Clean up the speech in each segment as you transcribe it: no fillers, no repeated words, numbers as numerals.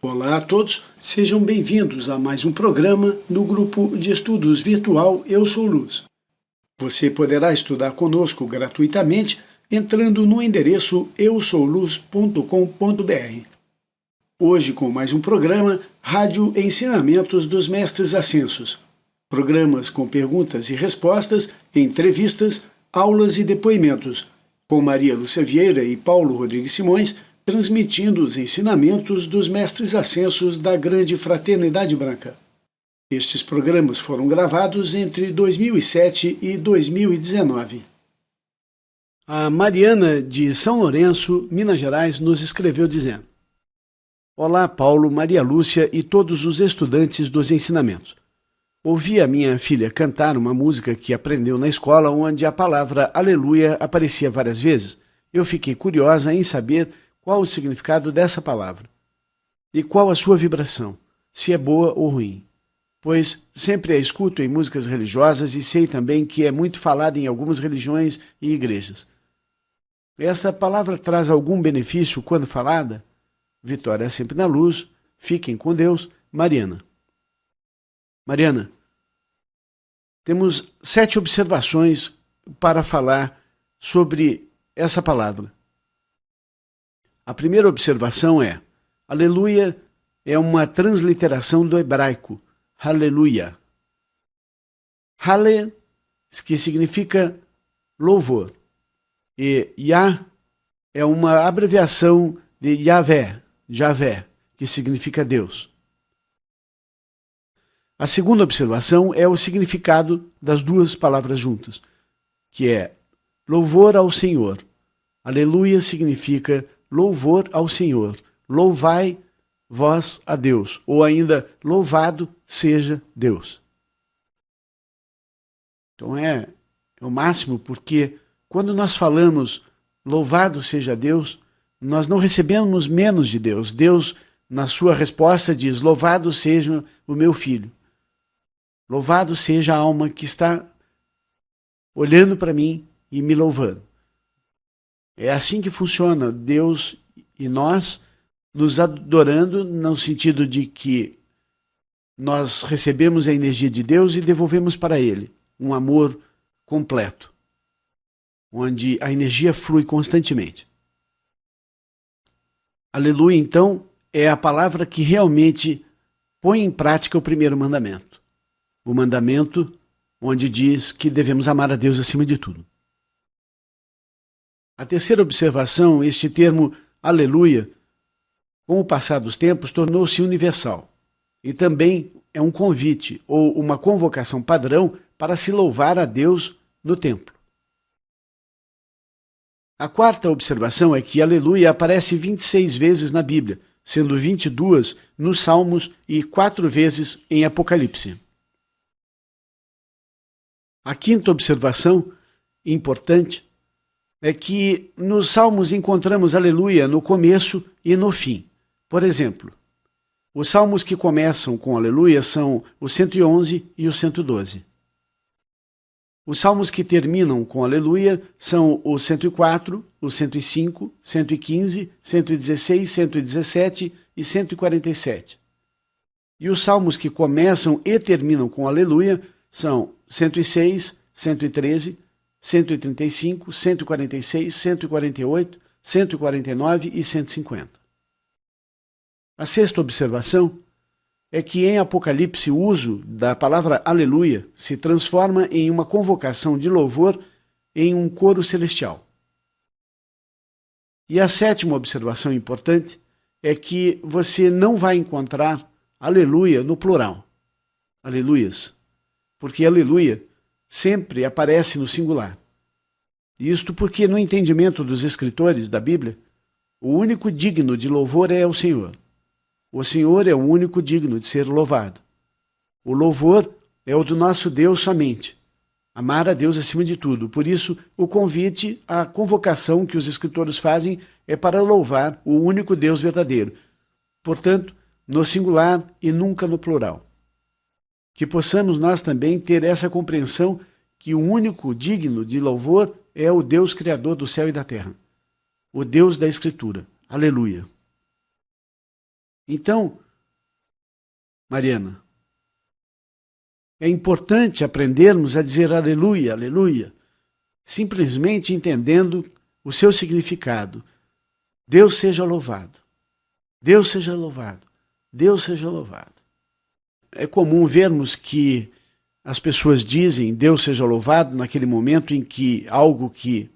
Olá a todos, sejam bem-vindos a mais um programa no grupo de estudos virtual Eu Sou Luz. Você poderá estudar conosco gratuitamente entrando no endereço eusouluz.com.br. Hoje com mais um programa Rádio Ensinamentos dos Mestres Ascensos. Programas com perguntas e respostas, entrevistas, aulas e depoimentos, com Maria Lúcia Vieira e Paulo Rodrigues Simões, transmitindo os ensinamentos dos Mestres Ascensos da Grande Fraternidade Branca. Estes programas foram gravados entre 2007 e 2019. A Mariana de São Lourenço, Minas Gerais, nos escreveu dizendo: Olá, Paulo, Maria Lúcia e todos os estudantes dos ensinamentos. Ouvi a minha filha cantar uma música que aprendeu na escola onde a palavra aleluia aparecia várias vezes. Eu fiquei curiosa em saber qual o significado dessa palavra e qual a sua vibração, se é boa ou ruim, pois sempre a escuto em músicas religiosas e sei também que é muito falada em algumas religiões e igrejas. Esta palavra traz algum benefício quando falada? Vitória é sempre na luz. Fiquem com Deus. Mariana. Mariana, temos 7 observações para falar sobre essa palavra. A primeira observação é: aleluia é uma transliteração do hebraico, aleluia. Hale, que significa louvor, e Yah é uma abreviação de Yahvé, Javé, que significa Deus. A segunda observação é o significado das duas palavras juntas, que é louvor ao Senhor. Aleluia significa louvor ao Senhor, louvai vós a Deus, ou ainda louvado seja Deus. Então é o máximo, porque quando nós falamos louvado seja Deus, nós não recebemos menos de Deus. Deus, na sua resposta, diz: louvado seja o meu filho, louvado seja a alma que está olhando para mim e me louvando. É assim que funciona Deus e nós nos adorando, no sentido de que nós recebemos a energia de Deus e devolvemos para Ele um amor completo, onde a energia flui constantemente. Aleluia, então, é a palavra que realmente põe em prática o primeiro mandamento. O mandamento onde diz que devemos amar a Deus acima de tudo. A terceira observação, este termo aleluia, com o passar dos tempos, tornou-se universal. E também é um convite ou uma convocação padrão para se louvar a Deus no templo. A quarta observação é que aleluia aparece 26 vezes na Bíblia, sendo 22 nos Salmos e 4 vezes em Apocalipse. A quinta observação, importante, é que nos Salmos encontramos aleluia no começo e no fim. Por exemplo, os Salmos que começam com aleluia são o 111 e o 112. Os Salmos que terminam com aleluia são o 104, o 105, 115, 116, 117 e 147. E os Salmos que começam e terminam com aleluia são 106, 113, 135, 146, 148, 149 e 150. A sexta observação é que em Apocalipse o uso da palavra aleluia se transforma em uma convocação de louvor em um coro celestial. E a sétima observação importante é que você não vai encontrar aleluia no plural, aleluias, porque aleluia sempre aparece no singular. Isto porque, no entendimento dos escritores da Bíblia, o único digno de louvor é o Senhor. O Senhor é o único digno de ser louvado. O louvor é o do nosso Deus somente. Amar a Deus acima de tudo. Por isso, o convite, a convocação que os escritores fazem é para louvar o único Deus verdadeiro. Portanto, no singular e nunca no plural. Que possamos nós também ter essa compreensão que o único digno de louvor é o Deus Criador do céu e da terra, o Deus da Escritura. Aleluia. Então, Mariana, é importante aprendermos a dizer aleluia, aleluia, simplesmente entendendo o seu significado. Deus seja louvado, Deus seja louvado, Deus seja louvado. É comum vermos que as pessoas dizem Deus seja louvado naquele momento em que algo que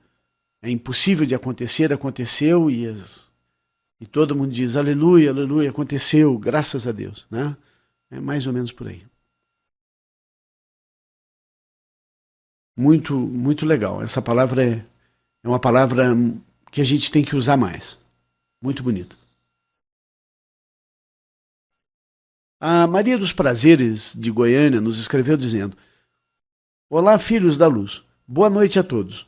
é impossível de acontecer, aconteceu e todo mundo diz aleluia, aleluia, aconteceu, graças a Deus, né? É mais ou menos por aí. Muito, muito legal. Essa palavra é uma palavra que a gente tem que usar mais. Muito bonita. A Maria dos Prazeres, de Goiânia, nos escreveu dizendo: Olá, filhos da luz. Boa noite a todos.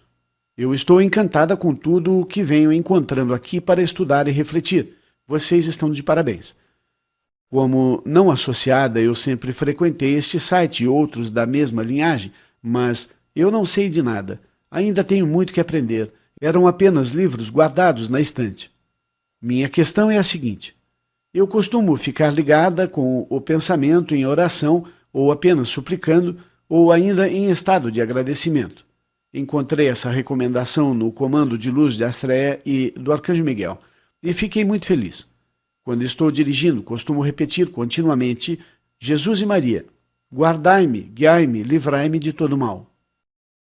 Eu estou encantada com tudo o que venho encontrando aqui para estudar e refletir. Vocês estão de parabéns. Como não associada, eu sempre frequentei este site e outros da mesma linhagem, mas eu não sei de nada. Ainda tenho muito que aprender. Eram apenas livros guardados na estante. Minha questão é a seguinte: eu costumo ficar ligada com o pensamento em oração, ou apenas suplicando, ou ainda em estado de agradecimento. Encontrei essa recomendação no Comando de Luz de Astréia e do Arcanjo Miguel, e fiquei muito feliz. Quando estou dirigindo, costumo repetir continuamente: Jesus e Maria, guardai-me, guiai-me, livrai-me de todo mal.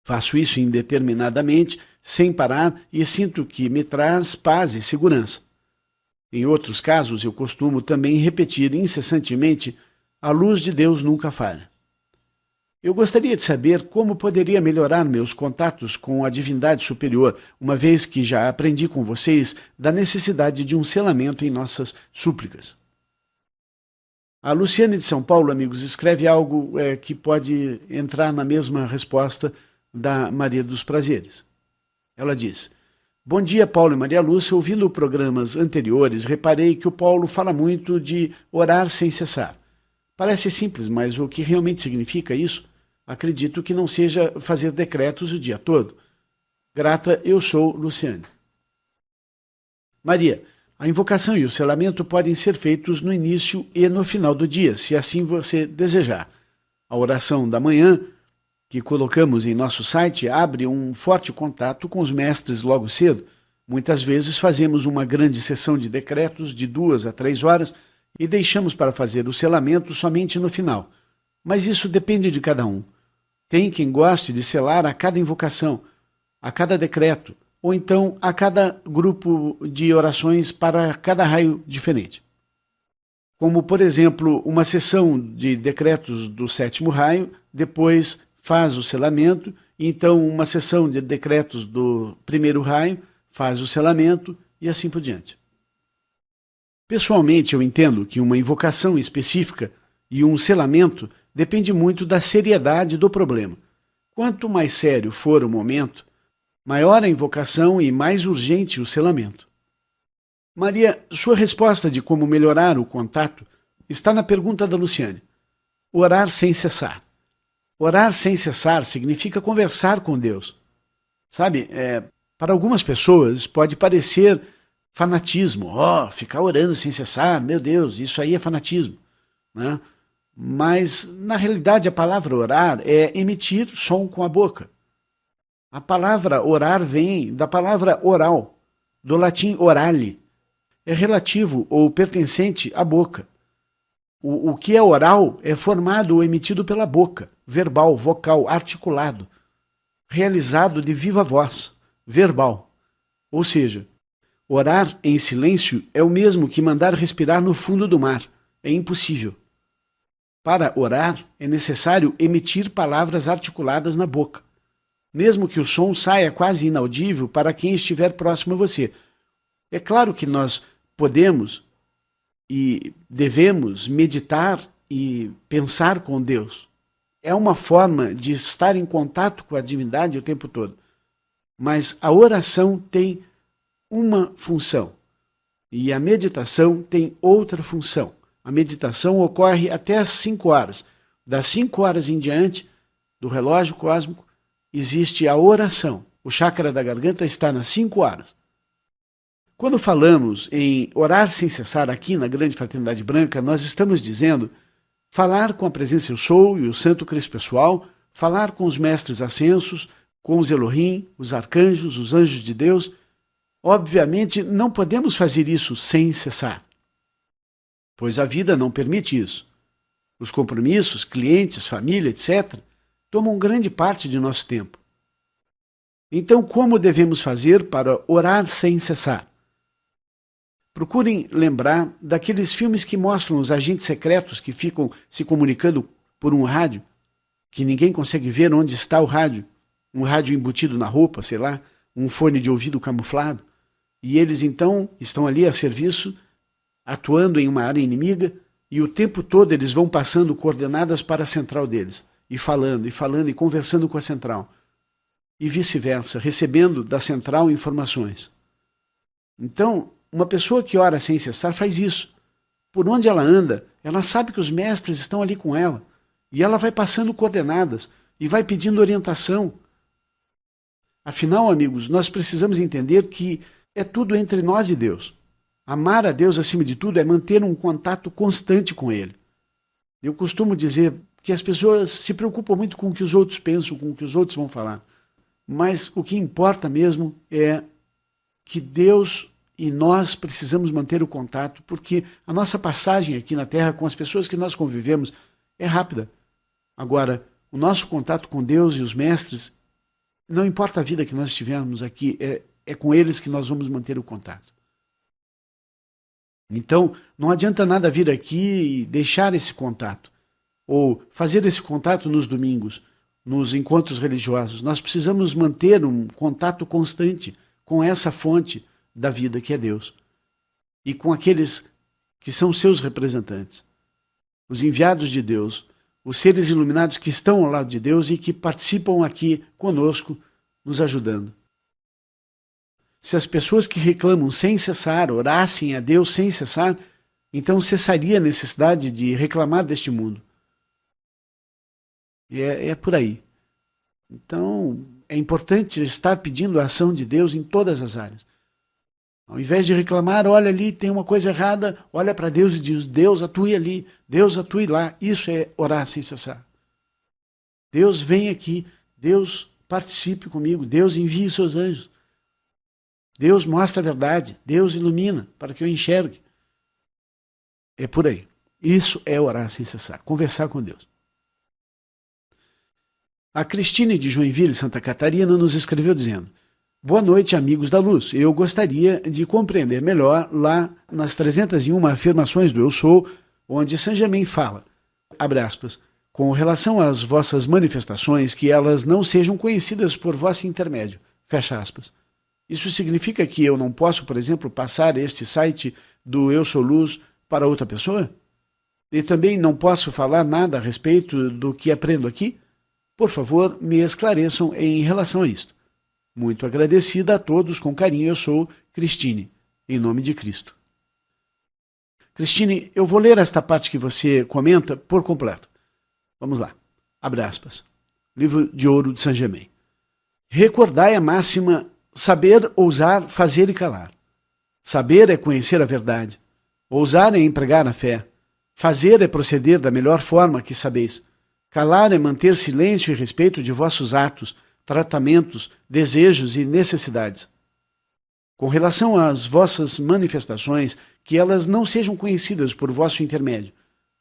Faço isso indeterminadamente, sem parar, e sinto que me traz paz e segurança. Em outros casos, eu costumo também repetir incessantemente: a luz de Deus nunca falha. Eu gostaria de saber como poderia melhorar meus contatos com a divindade superior, uma vez que já aprendi com vocês da necessidade de um selamento em nossas súplicas. A Luciane de São Paulo, amigos, escreve algo que pode entrar na mesma resposta da Maria dos Prazeres. Ela diz: Bom dia, Paulo e Maria Lúcia. Ouvindo programas anteriores, reparei que o Paulo fala muito de orar sem cessar. Parece simples, mas o que realmente significa isso? Acredito que não seja fazer decretos o dia todo. Grata, eu sou Luciane. Maria, a invocação e o selamento podem ser feitos no início e no final do dia, se assim você desejar. A oração da manhã, que colocamos em nosso site, abre um forte contato com os mestres logo cedo. Muitas vezes fazemos uma grande sessão de decretos de 2 a 3 horas e deixamos para fazer o selamento somente no final. Mas isso depende de cada um. Tem quem goste de selar a cada invocação, a cada decreto, ou então a cada grupo de orações para cada raio diferente. Como, por exemplo, uma sessão de decretos do 7º raio, depois faz o selamento, e então uma sessão de decretos do 1º raio, faz o selamento e assim por diante. Pessoalmente, eu entendo que uma invocação específica e um selamento depende muito da seriedade do problema. Quanto mais sério for o momento, maior a invocação e mais urgente o selamento. Maria, sua resposta de como melhorar o contato está na pergunta da Luciane. Orar sem cessar. Orar sem cessar significa conversar com Deus. Sabe, para algumas pessoas pode parecer fanatismo. Ficar orando sem cessar, meu Deus, isso aí é fanatismo, né? Mas, na realidade, a palavra orar é emitir som com a boca. A palavra orar vem da palavra oral, do latim orale. É relativo ou pertencente à boca. O que é oral é formado ou emitido pela boca, verbal, vocal, articulado, realizado de viva voz, verbal. Ou seja, orar em silêncio é o mesmo que mandar respirar no fundo do mar. É impossível. Para orar, é necessário emitir palavras articuladas na boca, mesmo que o som saia quase inaudível para quem estiver próximo a você. É claro que nós podemos e devemos meditar e pensar com Deus. É uma forma de estar em contato com a divindade o tempo todo. Mas a oração tem uma função e a meditação tem outra função. A meditação ocorre até às 5 horas. Das 5 horas em diante, do relógio cósmico, existe a oração. O chakra da garganta está nas 5 horas. Quando falamos em orar sem cessar aqui na Grande Fraternidade Branca, nós estamos dizendo falar com a presença Eu Sou e o Santo Cristo Pessoal, falar com os mestres ascensos, com os Elohim, os arcanjos, os anjos de Deus. Obviamente, não podemos fazer isso sem cessar, pois a vida não permite isso. Os compromissos, clientes, família, etc., tomam grande parte de nosso tempo. Então, como devemos fazer para orar sem cessar? Procurem lembrar daqueles filmes que mostram os agentes secretos que ficam se comunicando por um rádio, que ninguém consegue ver onde está o rádio, um rádio embutido na roupa, sei lá, um fone de ouvido camuflado, e eles então estão ali a serviço, atuando em uma área inimiga, e o tempo todo eles vão passando coordenadas para a central deles, e falando, e conversando com a central, e vice-versa, recebendo da central informações. Então, uma pessoa que ora sem cessar faz isso. Por onde ela anda, ela sabe que os mestres estão ali com ela, e ela vai passando coordenadas, e vai pedindo orientação. Afinal, amigos, nós precisamos entender que é tudo entre nós e Deus. Amar a Deus acima de tudo é manter um contato constante com Ele. Eu costumo dizer que as pessoas se preocupam muito com o que os outros pensam, com o que os outros vão falar. Mas o que importa mesmo é que Deus e nós precisamos manter o contato, porque a nossa passagem aqui na Terra com as pessoas que nós convivemos é rápida. Agora, o nosso contato com Deus e os mestres, não importa a vida que nós estivermos aqui, é com eles que nós vamos manter o contato. Então, não adianta nada vir aqui e deixar esse contato, ou fazer esse contato nos domingos, nos encontros religiosos. Nós precisamos manter um contato constante com essa fonte da vida que é Deus, e com aqueles que são seus representantes, os enviados de Deus, os seres iluminados que estão ao lado de Deus e que participam aqui conosco, nos ajudando. Se as pessoas que reclamam sem cessar orassem a Deus sem cessar, então cessaria a necessidade de reclamar deste mundo. E é por aí. Então, é importante estar pedindo a ação de Deus em todas as áreas. Ao invés de reclamar, olha ali, tem uma coisa errada, olha para Deus e diz, Deus atue ali, Deus atue lá. Isso é orar sem cessar. Deus vem aqui, Deus participe comigo, Deus envie seus anjos. Deus mostra a verdade, Deus ilumina para que eu enxergue. É por aí. Isso é orar sem cessar, conversar com Deus. A Cristine de Joinville, Santa Catarina, nos escreveu dizendo: boa noite, amigos da luz. Eu gostaria de compreender melhor lá nas 301 afirmações do Eu Sou, onde Saint Germain fala, abre aspas, com relação às vossas manifestações, que elas não sejam conhecidas por vosso intermédio, fecha aspas. Isso significa que eu não posso, por exemplo, passar este site do Eu Sou Luz para outra pessoa? E também não posso falar nada a respeito do que aprendo aqui? Por favor, me esclareçam em relação a isto. Muito agradecida a todos, com carinho, eu sou Cristine, em nome de Cristo. Cristine, eu vou ler esta parte que você comenta por completo. Vamos lá. Abre aspas. Livro de Ouro de Saint Germain. Recordai a máxima: saber, ousar, fazer e calar. Saber é conhecer a verdade. Ousar é empregar a fé. Fazer é proceder da melhor forma que sabeis. Calar é manter silêncio e respeito de vossos atos, tratamentos, desejos e necessidades. Com relação às vossas manifestações, que elas não sejam conhecidas por vosso intermédio,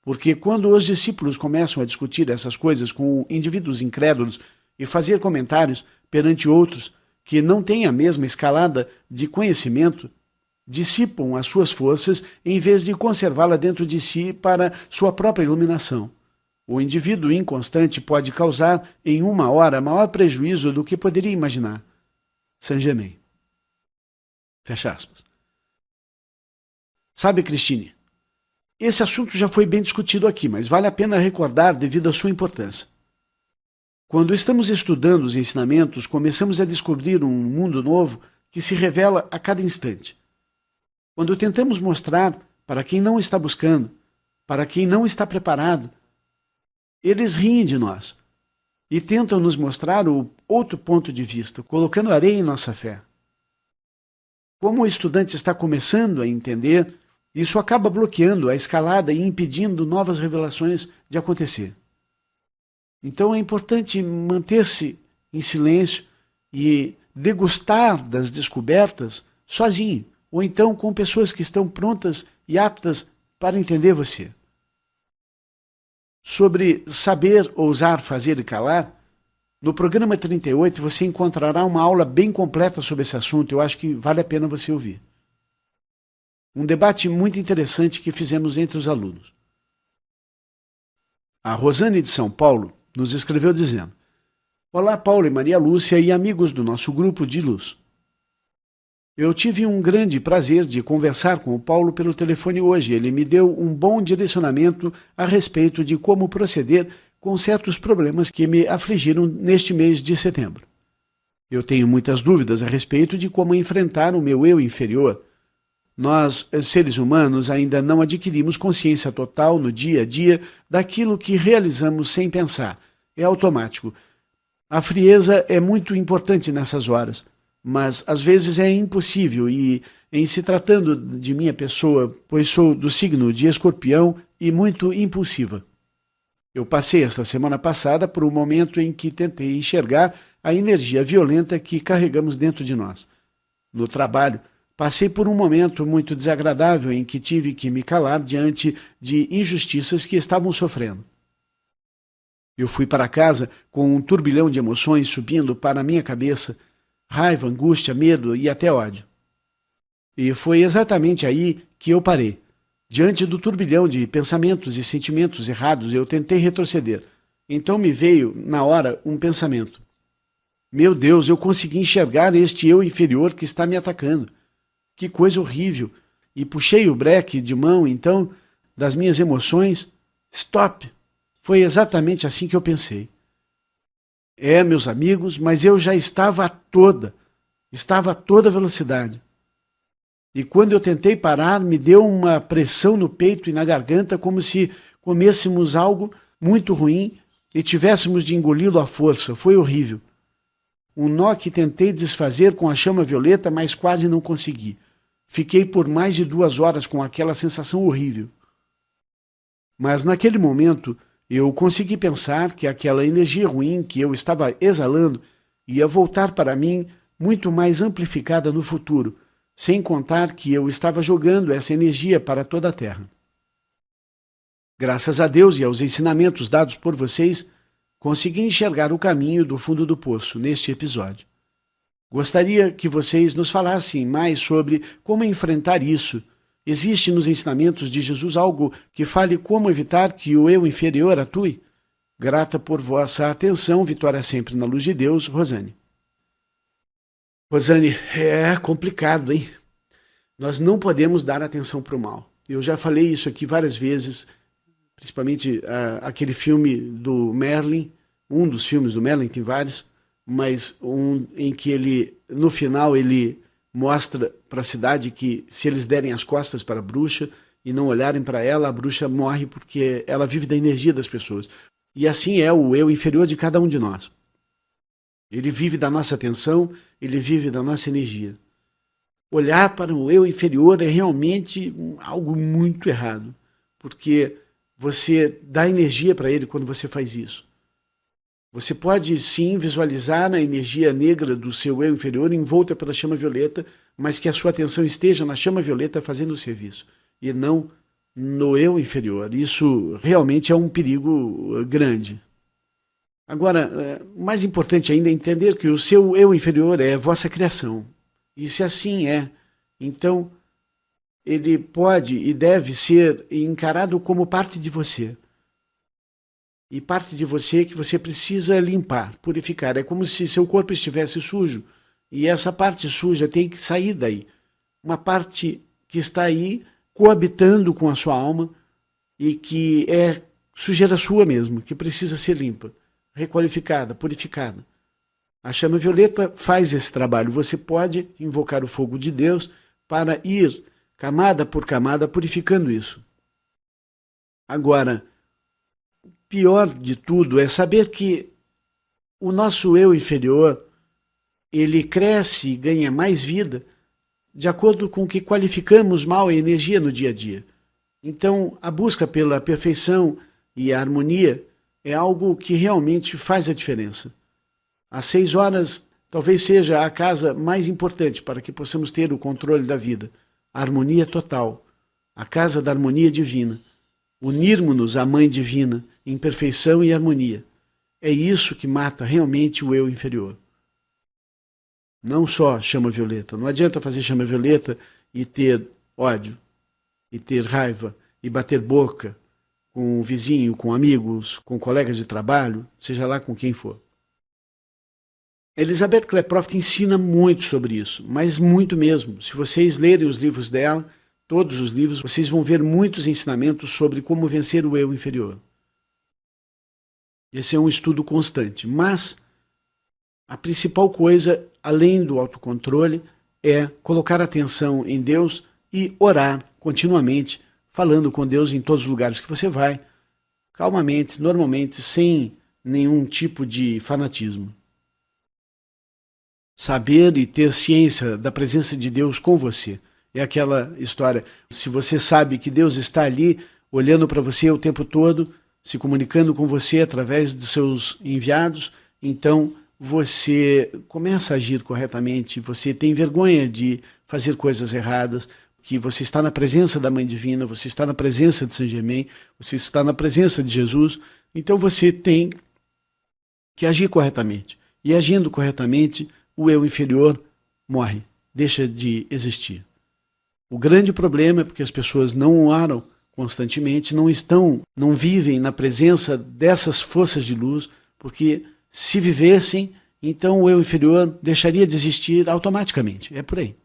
porque quando os discípulos começam a discutir essas coisas com indivíduos incrédulos e fazer comentários perante outros que não têm a mesma escalada de conhecimento, dissipam as suas forças em vez de conservá-la dentro de si para sua própria iluminação. O indivíduo inconstante pode causar em uma hora maior prejuízo do que poderia imaginar. Saint Germain. Fecha aspas. Sabe, Cristine, esse assunto já foi bem discutido aqui, mas vale a pena recordar devido à sua importância. Quando estamos estudando os ensinamentos, começamos a descobrir um mundo novo que se revela a cada instante. Quando tentamos mostrar para quem não está buscando, para quem não está preparado, eles riem de nós e tentam nos mostrar o outro ponto de vista, colocando areia em nossa fé. como o estudante está começando a entender, isso acaba bloqueando a escalada e impedindo novas revelações de acontecer. Então é importante manter-se em silêncio e degustar das descobertas sozinho, ou então com pessoas que estão prontas e aptas para entender você. Sobre saber, ousar, fazer e calar, no programa 38 você encontrará uma aula bem completa sobre esse assunto, eu acho que vale a pena você ouvir. Um debate muito interessante que fizemos entre os alunos. A Rosane de São Paulo nos escreveu dizendo: Olá, Paulo e Maria Lúcia e amigos do nosso grupo de luz. Eu tive um grande prazer de conversar com o Paulo pelo telefone hoje. Ele me deu um bom direcionamento a respeito de como proceder com certos problemas que me afligiram neste mês de setembro. Eu tenho muitas dúvidas a respeito de como enfrentar o meu eu inferior. Nós, seres humanos, ainda não adquirimos consciência total no dia a dia daquilo que realizamos sem pensar. É automático. A frieza é muito importante nessas horas, mas às vezes é impossível e, em se tratando de minha pessoa, pois sou do signo de Escorpião e muito impulsiva. Eu passei esta semana passada por um momento em que tentei enxergar a energia violenta que carregamos dentro de nós. No trabalho, passei por um momento muito desagradável em que tive que me calar diante de injustiças que estavam sofrendo. Eu fui para casa com um turbilhão de emoções subindo para a minha cabeça, raiva, angústia, medo e até ódio. E foi exatamente aí que eu parei. Diante do turbilhão de pensamentos e sentimentos errados, eu tentei retroceder. Então me veio, na hora, um pensamento. Meu Deus, eu consegui enxergar este eu inferior que está me atacando. Que coisa horrível! E puxei o breque de mão, então, das minhas emoções. Stop! Foi exatamente assim que eu pensei. Meus amigos, mas eu já estava a toda velocidade. E quando eu tentei parar, me deu uma pressão no peito e na garganta, como se comêssemos algo muito ruim e tivéssemos de engoli-lo à força. Foi horrível. Um nó que tentei desfazer com a chama violeta, mas quase não consegui. Fiquei por mais de 2 horas com aquela sensação horrível. Mas naquele momento, eu consegui pensar que aquela energia ruim que eu estava exalando ia voltar para mim muito mais amplificada no futuro, sem contar que eu estava jogando essa energia para toda a Terra. Graças a Deus e aos ensinamentos dados por vocês, consegui enxergar o caminho do fundo do poço neste episódio. Gostaria que vocês nos falassem mais sobre como enfrentar isso. Existe nos ensinamentos de Jesus algo que fale como evitar que o eu inferior atue? Grata por vossa atenção, vitória sempre na luz de Deus, Rosane. Rosane, é complicado, hein? Nós não podemos dar atenção para o mal. Eu já falei isso aqui várias vezes, principalmente aquele filme do Merlin, um dos filmes do Merlin, tem vários, mas um em que ele, no final, ele mostra para a cidade que se eles derem as costas para a bruxa e não olharem para ela, a bruxa morre porque ela vive da energia das pessoas. E assim é o eu inferior de cada um de nós. Ele vive da nossa atenção, ele vive da nossa energia. Olhar para o eu inferior é realmente algo muito errado, porque você dá energia para ele quando você faz isso. Você pode sim visualizar a energia negra do seu eu inferior envolta pela chama violeta, mas que a sua atenção esteja na chama violeta fazendo o serviço, e não no eu inferior. Isso realmente é um perigo grande. Agora, mais importante ainda é entender que o seu eu inferior é a vossa criação. E se assim é, então ele pode e deve ser encarado como parte de você. E parte de você que você precisa limpar, purificar. É como se seu corpo estivesse sujo. E essa parte suja tem que sair daí. Uma parte que está aí coabitando com a sua alma e que é sujeira sua mesmo, que precisa ser limpa, requalificada, purificada. A chama violeta faz esse trabalho. Você pode invocar o fogo de Deus para ir, camada por camada, purificando isso. Agora, pior de tudo é saber que o nosso eu inferior, ele cresce e ganha mais vida de acordo com o que qualificamos mal a energia no dia a dia. Então, a busca pela perfeição e a harmonia é algo que realmente faz a diferença. Às 6 horas, talvez seja a casa mais importante para que possamos ter o controle da vida. A harmonia total, a casa da harmonia divina. Unirmos-nos à Mãe Divina em perfeição e harmonia. É isso que mata realmente o eu inferior. Não só chama violeta. Não adianta fazer chama violeta e ter ódio, e ter raiva, e bater boca com o vizinho, com amigos, com colegas de trabalho, seja lá com quem for. Elizabeth Klaproth ensina muito sobre isso, mas muito mesmo. Se vocês lerem os livros dela, todos os livros, vocês vão ver muitos ensinamentos sobre como vencer o eu inferior. Esse é um estudo constante, mas a principal coisa, além do autocontrole, é colocar atenção em Deus e orar continuamente, falando com Deus em todos os lugares que você vai, calmamente, normalmente, sem nenhum tipo de fanatismo. Saber e ter ciência da presença de Deus com você. É aquela história, se você sabe que Deus está ali, olhando para você o tempo todo, se comunicando com você através de seus enviados, então você começa a agir corretamente, você tem vergonha de fazer coisas erradas, que você está na presença da Mãe Divina, você está na presença de Saint Germain, você está na presença de Jesus, então você tem que agir corretamente. E agindo corretamente, o eu inferior morre, deixa de existir. O grande problema é porque as pessoas não oram constantemente, não vivem na presença dessas forças de luz, porque se vivessem, então o eu inferior deixaria de existir automaticamente. É por aí.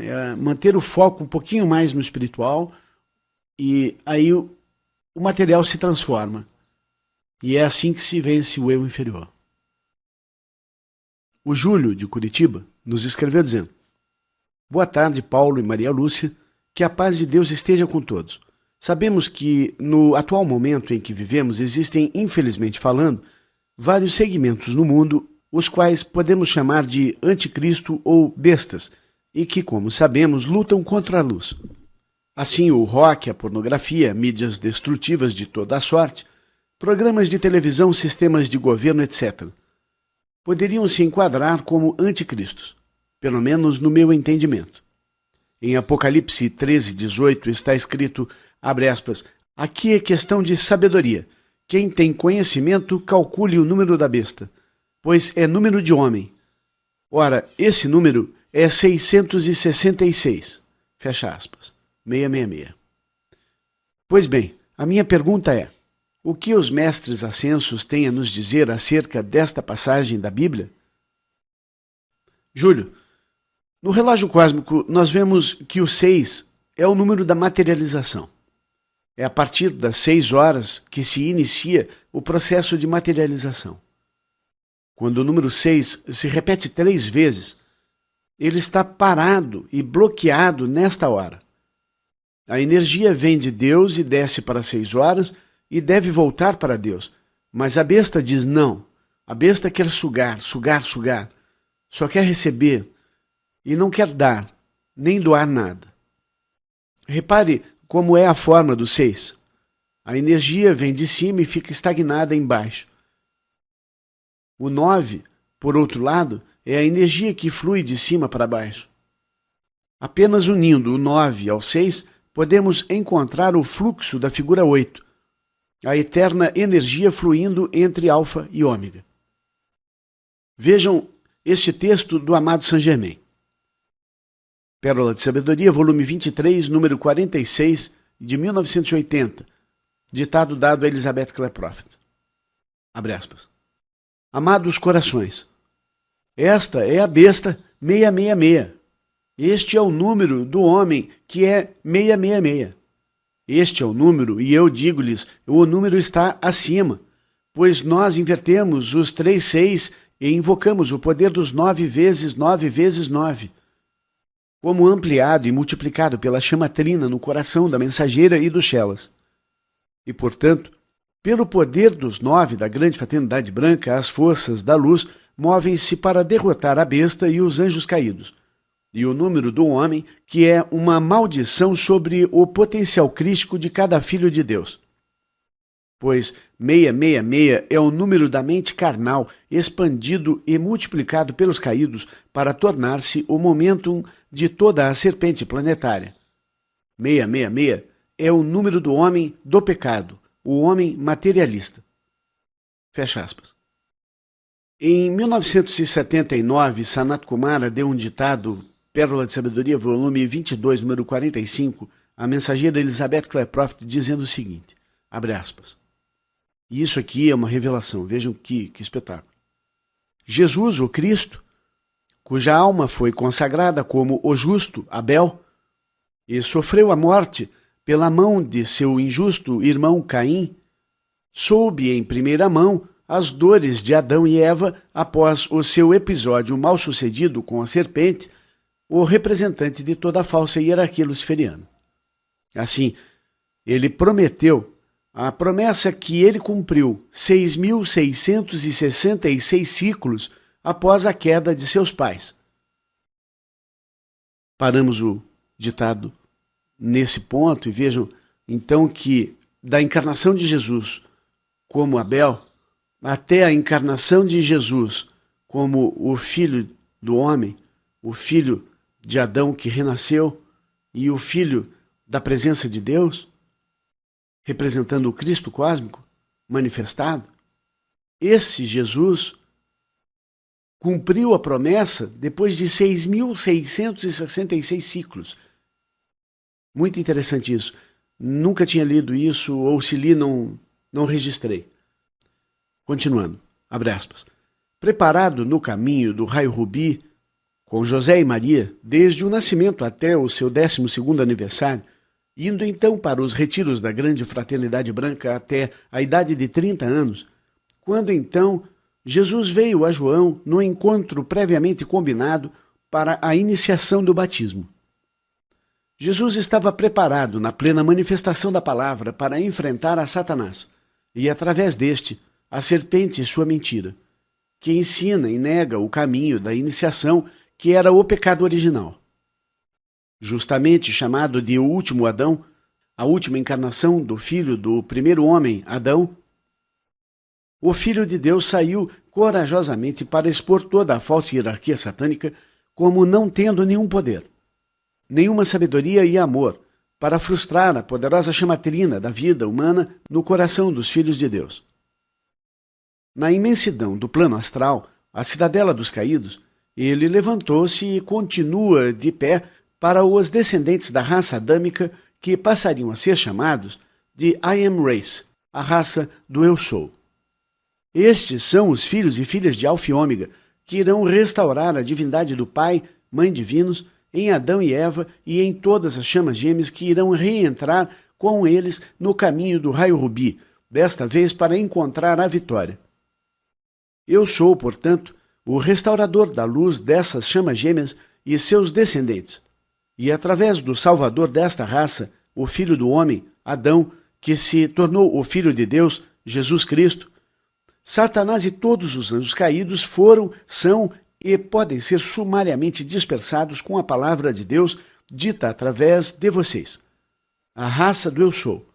É manter o foco um pouquinho mais no espiritual e aí o material se transforma. E é assim que se vence o eu inferior. O Júlio, de Curitiba, nos escreveu dizendo: boa tarde, Paulo e Maria Lúcia, que a paz de Deus esteja com todos. Sabemos que, no atual momento em que vivemos, existem, infelizmente falando, vários segmentos no mundo, os quais podemos chamar de anticristo ou bestas, e que, como sabemos, lutam contra a luz. Assim, o rock, a pornografia, mídias destrutivas de toda a sorte, programas de televisão, sistemas de governo, etc., poderiam se enquadrar como anticristos, pelo menos no meu entendimento. Em Apocalipse 13:18 está escrito, abre aspas, aqui é questão de sabedoria. Quem tem conhecimento, calcule o número da besta, pois é número de homem. Ora, esse número é 666, fecha aspas, 666. Pois bem, a minha pergunta é, o que os mestres ascensos têm a nos dizer acerca desta passagem da Bíblia? Júlio, no relógio cósmico nós vemos que o 6 é o número da materialização. É a partir das 6 horas que se inicia o processo de materialização. Quando o número 6 se repete 3 vezes, ele está parado e bloqueado nesta hora. A energia vem de Deus e desce para 6 horas e deve voltar para Deus. Mas a besta diz não. A besta quer sugar, sugar, sugar. Só quer receber e não quer dar, nem doar nada. Repare como é a forma do 6. A energia vem de cima e fica estagnada embaixo. O 9, por outro lado, é a energia que flui de cima para baixo. Apenas unindo o 9 ao 6, podemos encontrar o fluxo da figura 8, a eterna energia fluindo entre alfa e ômega. Vejam este texto do amado Saint Germain. Pérola de Sabedoria, volume 23, número 46, de 1980, ditado dado a Elizabeth Klaproth. Abre aspas. Amados corações, esta é a besta 666. Este é o número do homem que é 666. Este é o número, e eu digo-lhes, o número está acima, pois nós invertemos os 3 6 e invocamos o poder dos 9 vezes 9 vezes 9, como ampliado e multiplicado pela chama trina no coração da mensageira e dos chelas. E, portanto, pelo poder dos 9 da grande fraternidade branca, as forças da luz movem-se para derrotar a besta e os anjos caídos. e o número do homem, que é uma maldição sobre o potencial crístico de cada filho de Deus. Pois 666 é o número da mente carnal expandido e multiplicado pelos caídos para tornar-se o momentum de toda a serpente planetária. 666 é o número do homem do pecado, o homem materialista. Fecha aspas. Em 1979, Sanat Kumara deu um ditado, Pérola de Sabedoria, volume 22, número 45, a mensageira Elizabeth Klaproft, dizendo o seguinte, abre aspas, e isso aqui é uma revelação, vejam que espetáculo. Jesus, o Cristo, cuja alma foi consagrada como o justo Abel, e sofreu a morte pela mão de seu injusto irmão Caim, soube em primeira mão as dores de Adão e Eva após o seu episódio mal-sucedido com a serpente, o representante de toda a falsa hierarquia luciferiana. Assim, ele prometeu a promessa que ele cumpriu 6.666 ciclos após a queda de seus pais. Paramos o ditado nesse ponto e vejam então que da encarnação de Jesus como Abel até a encarnação de Jesus como o filho do homem, o filho de Adão que renasceu e o filho da presença de Deus, representando o Cristo cósmico manifestado, esse Jesus cumpriu a promessa depois de 6.666 ciclos. Muito interessante isso. Nunca tinha lido isso, ou se li, não registrei. Continuando, abre aspas. Preparado no caminho do raio rubi, com José e Maria, desde o nascimento até o seu 12º aniversário, indo então para os retiros da grande fraternidade branca até a idade de 30 anos, quando então Jesus veio a João no encontro previamente combinado para a iniciação do batismo. Jesus estava preparado na plena manifestação da palavra para enfrentar a Satanás, e através deste, a serpente e sua mentira, que ensina e nega o caminho da iniciação que era o pecado original. Justamente chamado de o último Adão, a última encarnação do filho do primeiro homem, Adão, o Filho de Deus saiu corajosamente para expor toda a falsa hierarquia satânica como não tendo nenhum poder, nenhuma sabedoria e amor, para frustrar a poderosa chamatrina da vida humana no coração dos filhos de Deus. Na imensidão do plano astral, a cidadela dos caídos, ele levantou-se e continua de pé para os descendentes da raça adâmica que passariam a ser chamados de I Am Race, a raça do Eu Sou. Estes são os filhos e filhas de Alfa e Ômega, que irão restaurar a divindade do Pai, Mãe divinos, em Adão e Eva e em todas as chamas gêmeas que irão reentrar com eles no caminho do raio rubi, desta vez para encontrar a vitória. Eu sou, portanto, o restaurador da luz dessas chamas gêmeas e seus descendentes, e através do Salvador desta raça, o Filho do Homem, Adão, que se tornou o Filho de Deus, Jesus Cristo, Satanás e todos os anjos caídos foram, são e podem ser sumariamente dispersados com a palavra de Deus dita através de vocês. A raça do Eu Sou.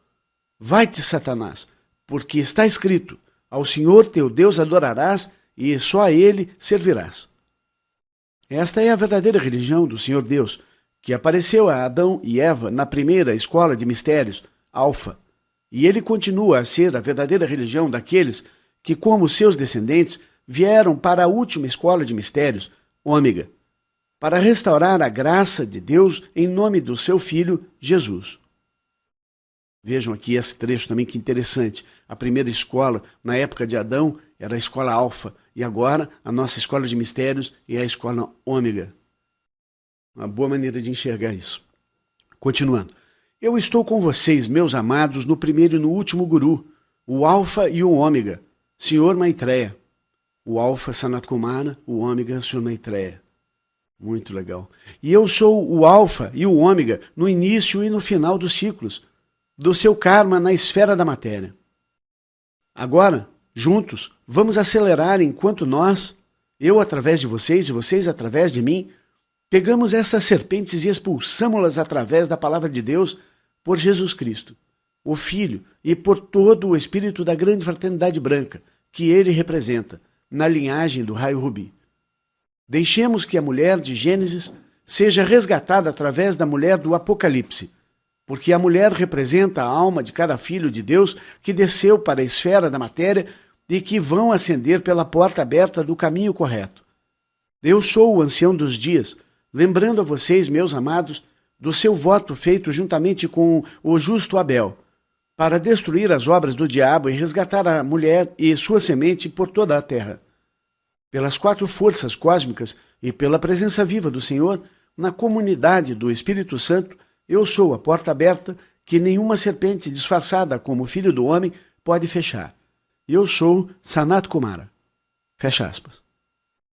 Vai-te, Satanás, porque está escrito, ao Senhor teu Deus adorarás e só a ele servirás. Esta é a verdadeira religião do Senhor Deus, que apareceu a Adão e Eva na primeira escola de mistérios, Alfa, e ele continua a ser a verdadeira religião daqueles que, como seus descendentes, vieram para a última escola de mistérios, Ômega, para restaurar a graça de Deus em nome do seu Filho, Jesus. Vejam aqui esse trecho também que interessante. A primeira escola, na época de Adão, era a escola Alfa, e agora a nossa escola de mistérios é a escola Ômega. Uma boa maneira de enxergar isso. Continuando. Eu estou com vocês, meus amados, no primeiro e no último guru, o Alfa e o Ômega, Senhor Maitreya. O Alfa, Sanat Kumara, o Ômega, Senhor Maitreya. Muito legal. E eu sou o Alfa e o Ômega no início e no final dos ciclos, do seu karma na esfera da matéria. Agora, juntos, vamos acelerar enquanto nós, eu através de vocês e vocês através de mim, Pegamos essas serpentes e expulsamos-las através da palavra de Deus por Jesus Cristo, o Filho, e por todo o espírito da grande fraternidade branca, que ele representa, na linhagem do raio rubi. Deixemos que a mulher de Gênesis seja resgatada através da mulher do Apocalipse, porque a mulher representa a alma de cada filho de Deus que desceu para a esfera da matéria e que vão ascender pela porta aberta do caminho correto. Eu sou o ancião dos dias, lembrando a vocês, meus amados, do seu voto feito juntamente com o justo Abel, para destruir as obras do diabo e resgatar a mulher e sua semente por toda a terra. Pelas 4 forças cósmicas e pela presença viva do Senhor, na comunidade do Espírito Santo, eu sou a porta aberta que nenhuma serpente disfarçada como filho do homem pode fechar. Eu sou Sanat Kumara. Fecha aspas.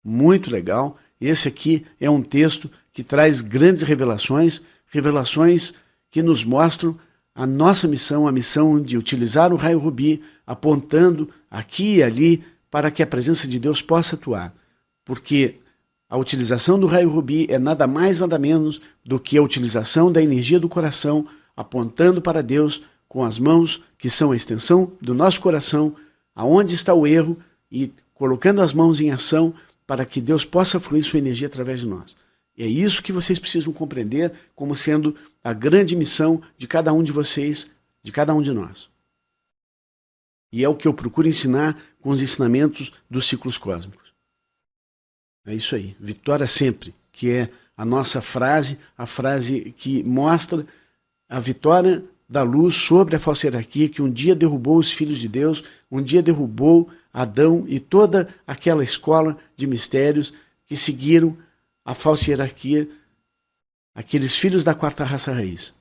Muito legal. Esse aqui é um texto que traz grandes revelações, revelações que nos mostram a nossa missão, a missão de utilizar o raio rubi, apontando aqui e ali para que a presença de Deus possa atuar. Porque a utilização do raio rubi é nada mais, nada menos do que a utilização da energia do coração, apontando para Deus com as mãos que são a extensão do nosso coração, aonde está o erro, e colocando as mãos em ação para que Deus possa fluir sua energia através de nós. E é isso que vocês precisam compreender como sendo a grande missão de cada um de vocês, de cada um de nós. E é o que eu procuro ensinar com os ensinamentos dos ciclos cósmicos. É isso aí, vitória sempre, que é a nossa frase, a frase que mostra a vitória da luz sobre a falsa hierarquia que um dia derrubou os filhos de Deus, um dia derrubou Adão e toda aquela escola de mistérios que seguiram a falsa hierarquia, aqueles filhos da 4ª raça raiz.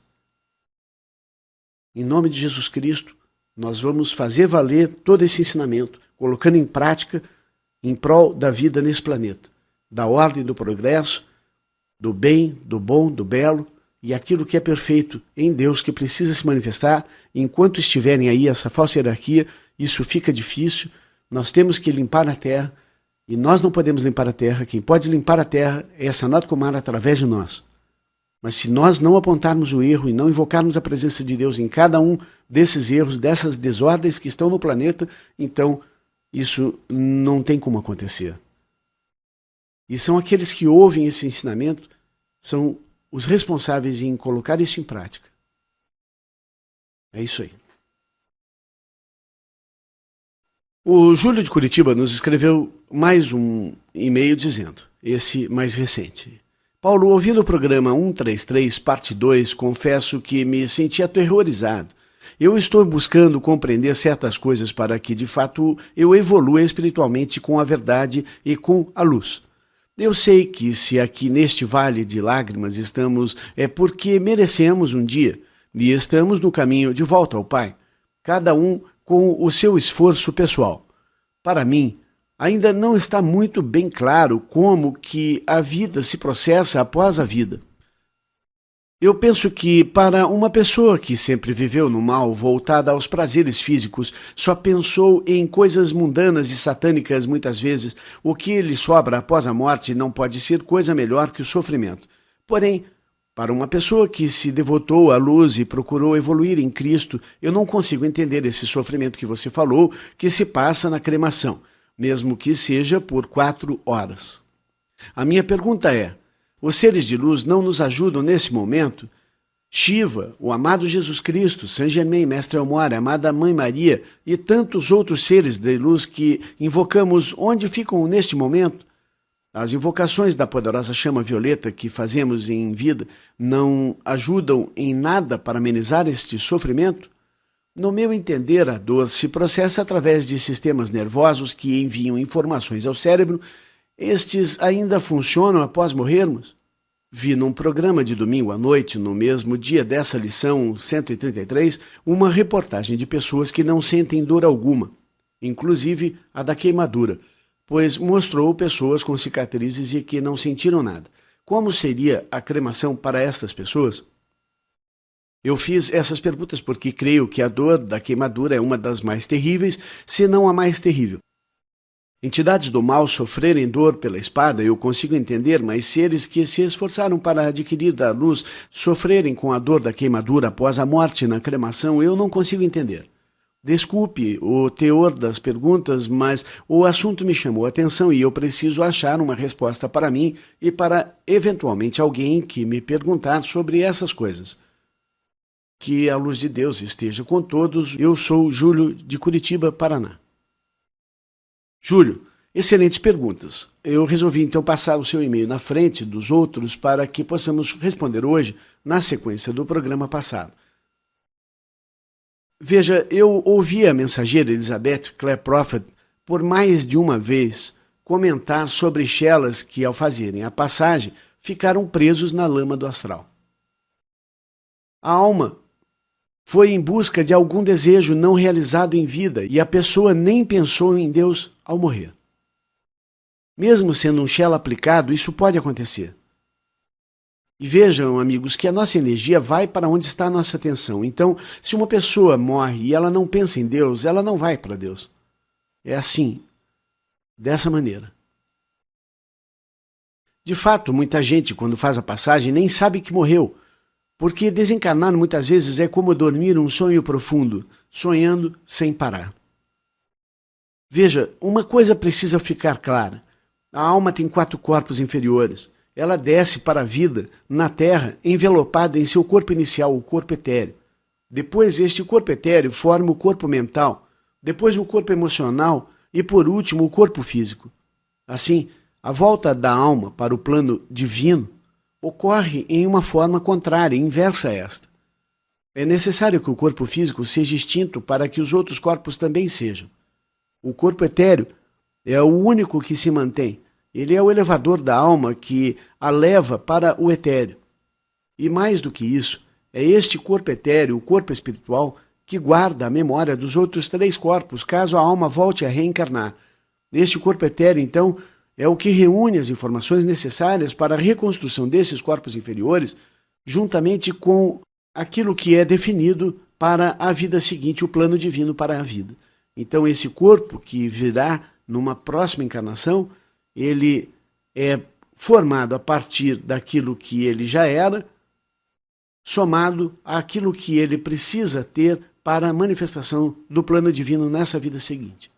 Em nome de Jesus Cristo, nós vamos fazer valer todo esse ensinamento, colocando em prática em prol da vida nesse planeta, da ordem, do progresso, do bem, do bom, do belo, e aquilo que é perfeito em Deus, que precisa se manifestar. Enquanto estiverem aí essa falsa hierarquia, isso fica difícil. Nós temos que limpar a terra, e nós não podemos limpar a terra. Quem pode limpar a terra é Sanat Kumara através de nós. Mas se nós não apontarmos o erro e não invocarmos a presença de Deus em cada um desses erros, dessas desordens que estão no planeta, então isso não tem como acontecer. E são aqueles que ouvem esse ensinamento, são os responsáveis em colocar isso em prática. É isso aí. O Júlio de Curitiba nos escreveu mais um e-mail dizendo, esse mais recente. Paulo, ouvindo o programa 133, parte 2, confesso que me senti aterrorizado. Eu estou buscando compreender certas coisas para que, de fato, eu evolua espiritualmente com a verdade e com a luz. Eu sei que se aqui neste vale de lágrimas estamos, é porque merecemos um dia, e estamos no caminho de volta ao Pai, cada um com o seu esforço pessoal. Para mim, ainda não está muito bem claro como que a vida se processa após a vida. Eu penso que para uma pessoa que sempre viveu no mal, voltada aos prazeres físicos, só pensou em coisas mundanas e satânicas muitas vezes, o que lhe sobra após a morte não pode ser coisa melhor que o sofrimento. Porém, para uma pessoa que se devotou à luz e procurou evoluir em Cristo, eu não consigo entender esse sofrimento que você falou, que se passa na cremação, mesmo que seja por 4 horas. A minha pergunta é, os seres de luz não nos ajudam nesse momento? Shiva, o amado Jesus Cristo, Saint Germain, Mestre Amor, a amada Mãe Maria e tantos outros seres de luz que invocamos, onde ficam neste momento? As invocações da poderosa chama violeta que fazemos em vida não ajudam em nada para amenizar este sofrimento? No meu entender, a dor se processa através de sistemas nervosos que enviam informações ao cérebro. Estes ainda funcionam após morrermos? Vi num programa de domingo à noite, no mesmo dia dessa lição 133, uma reportagem de pessoas que não sentem dor alguma, inclusive a da queimadura, pois mostrou pessoas com cicatrizes e que não sentiram nada. Como seria a cremação para estas pessoas? Eu fiz essas perguntas porque creio que a dor da queimadura é uma das mais terríveis, se não a mais terrível. Entidades do mal sofrerem dor pela espada, eu consigo entender, mas seres que se esforçaram para adquirir da luz sofrerem com a dor da queimadura após a morte na cremação, eu não consigo entender. Desculpe o teor das perguntas, mas o assunto me chamou a atenção e eu preciso achar uma resposta para mim e para, eventualmente, alguém que me perguntar sobre essas coisas. Que a luz de Deus esteja com todos. Eu sou Júlio, de Curitiba, Paraná. Júlio, excelentes perguntas. Eu resolvi então passar o seu e-mail na frente dos outros para que possamos responder hoje na sequência do programa passado. Veja, eu ouvi a mensageira Elizabeth Clare Prophet por mais de uma vez comentar sobre chelas que, ao fazerem a passagem, ficaram presos na lama do astral. A alma foi em busca de algum desejo não realizado em vida e a pessoa nem pensou em Deus ao morrer. Mesmo sendo um shela aplicado, isso pode acontecer. E vejam, amigos, que a nossa energia vai para onde está a nossa atenção. Então, se uma pessoa morre e ela não pensa em Deus, ela não vai para Deus. É assim, dessa maneira. De fato, muita gente, quando faz a passagem, nem sabe que morreu, porque desencarnar muitas vezes é como dormir um sonho profundo, sonhando sem parar. Veja, uma coisa precisa ficar clara. A alma tem 4 corpos inferiores. Ela desce para a vida na Terra, envelopada em seu corpo inicial, o corpo etéreo. Depois, este corpo etéreo forma o corpo mental, depois o corpo emocional e, por último, o corpo físico. Assim, a volta da alma para o plano divino ocorre em uma forma contrária, inversa a esta. É necessário que o corpo físico seja extinto para que os outros corpos também sejam. O corpo etéreo é o único que se mantém. Ele é o elevador da alma que a leva para o etéreo. E mais do que isso, é este corpo etéreo, o corpo espiritual, que guarda a memória dos outros 3 corpos, caso a alma volte a reencarnar. Este corpo etéreo, então, é o que reúne as informações necessárias para a reconstrução desses corpos inferiores, juntamente com aquilo que é definido para a vida seguinte, o plano divino para a vida. Então, esse corpo que virá numa próxima encarnação, ele é formado a partir daquilo que ele já era, somado àquilo que ele precisa ter para a manifestação do plano divino nessa vida seguinte.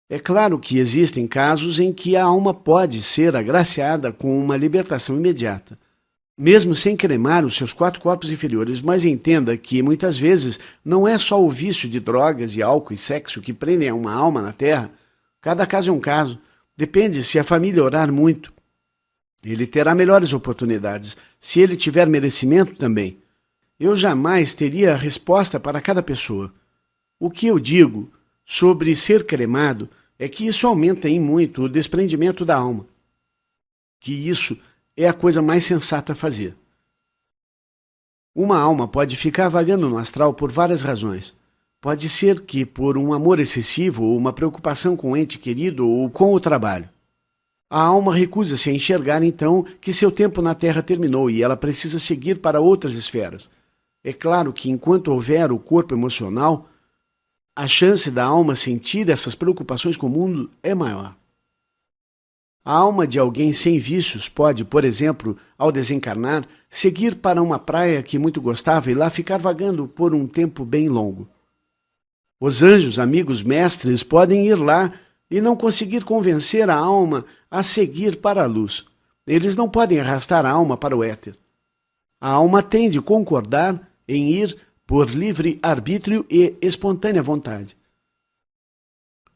É claro que existem casos em que a alma pode ser agraciada com uma libertação imediata, mesmo sem cremar os seus 4 corpos inferiores, mas entenda que muitas vezes não é só o vício de drogas, e álcool e sexo que prendem uma alma na Terra. Cada caso é um caso. Depende se a família orar muito. Ele terá melhores oportunidades, se ele tiver merecimento também. Eu jamais teria a resposta para cada pessoa. O que eu digo sobre ser cremado é que isso aumenta em muito o desprendimento da alma. Que isso é a coisa mais sensata a fazer. Uma alma pode ficar vagando no astral por várias razões. Pode ser que por um amor excessivo, ou uma preocupação com o ente querido, ou com o trabalho. A alma recusa-se a enxergar, então, que seu tempo na Terra terminou e ela precisa seguir para outras esferas. É claro que enquanto houver o corpo emocional, a chance da alma sentir essas preocupações com o mundo é maior. A alma de alguém sem vícios pode, por exemplo, ao desencarnar, seguir para uma praia que muito gostava e lá ficar vagando por um tempo bem longo. Os anjos, amigos, mestres, podem ir lá e não conseguir convencer a alma a seguir para a luz. Eles não podem arrastar a alma para o éter. A alma tem de concordar em ir por livre arbítrio e espontânea vontade.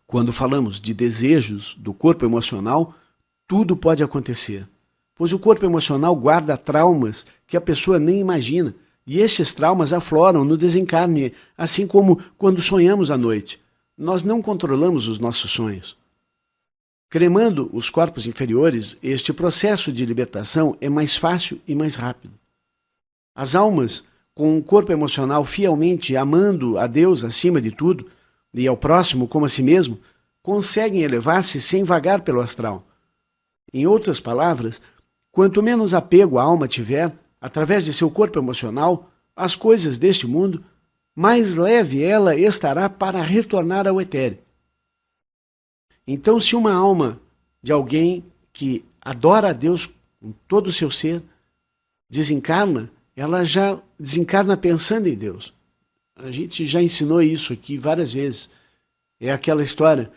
Quando falamos de desejos do corpo emocional, tudo pode acontecer, pois o corpo emocional guarda traumas que a pessoa nem imagina, e estes traumas afloram no desencarne, assim como quando sonhamos à noite. Nós não controlamos os nossos sonhos. Cremando os corpos inferiores, este processo de libertação é mais fácil e mais rápido. As almas, com o corpo emocional fielmente amando a Deus acima de tudo, e ao próximo como a si mesmo, conseguem elevar-se sem vagar pelo astral. Em outras palavras, quanto menos apego a alma tiver, através de seu corpo emocional, às coisas deste mundo, mais leve ela estará para retornar ao etéreo. Então, se uma alma de alguém que adora a Deus com todo o seu ser desencarna, ela já desencarna pensando em Deus. A gente já ensinou isso aqui várias vezes. É aquela história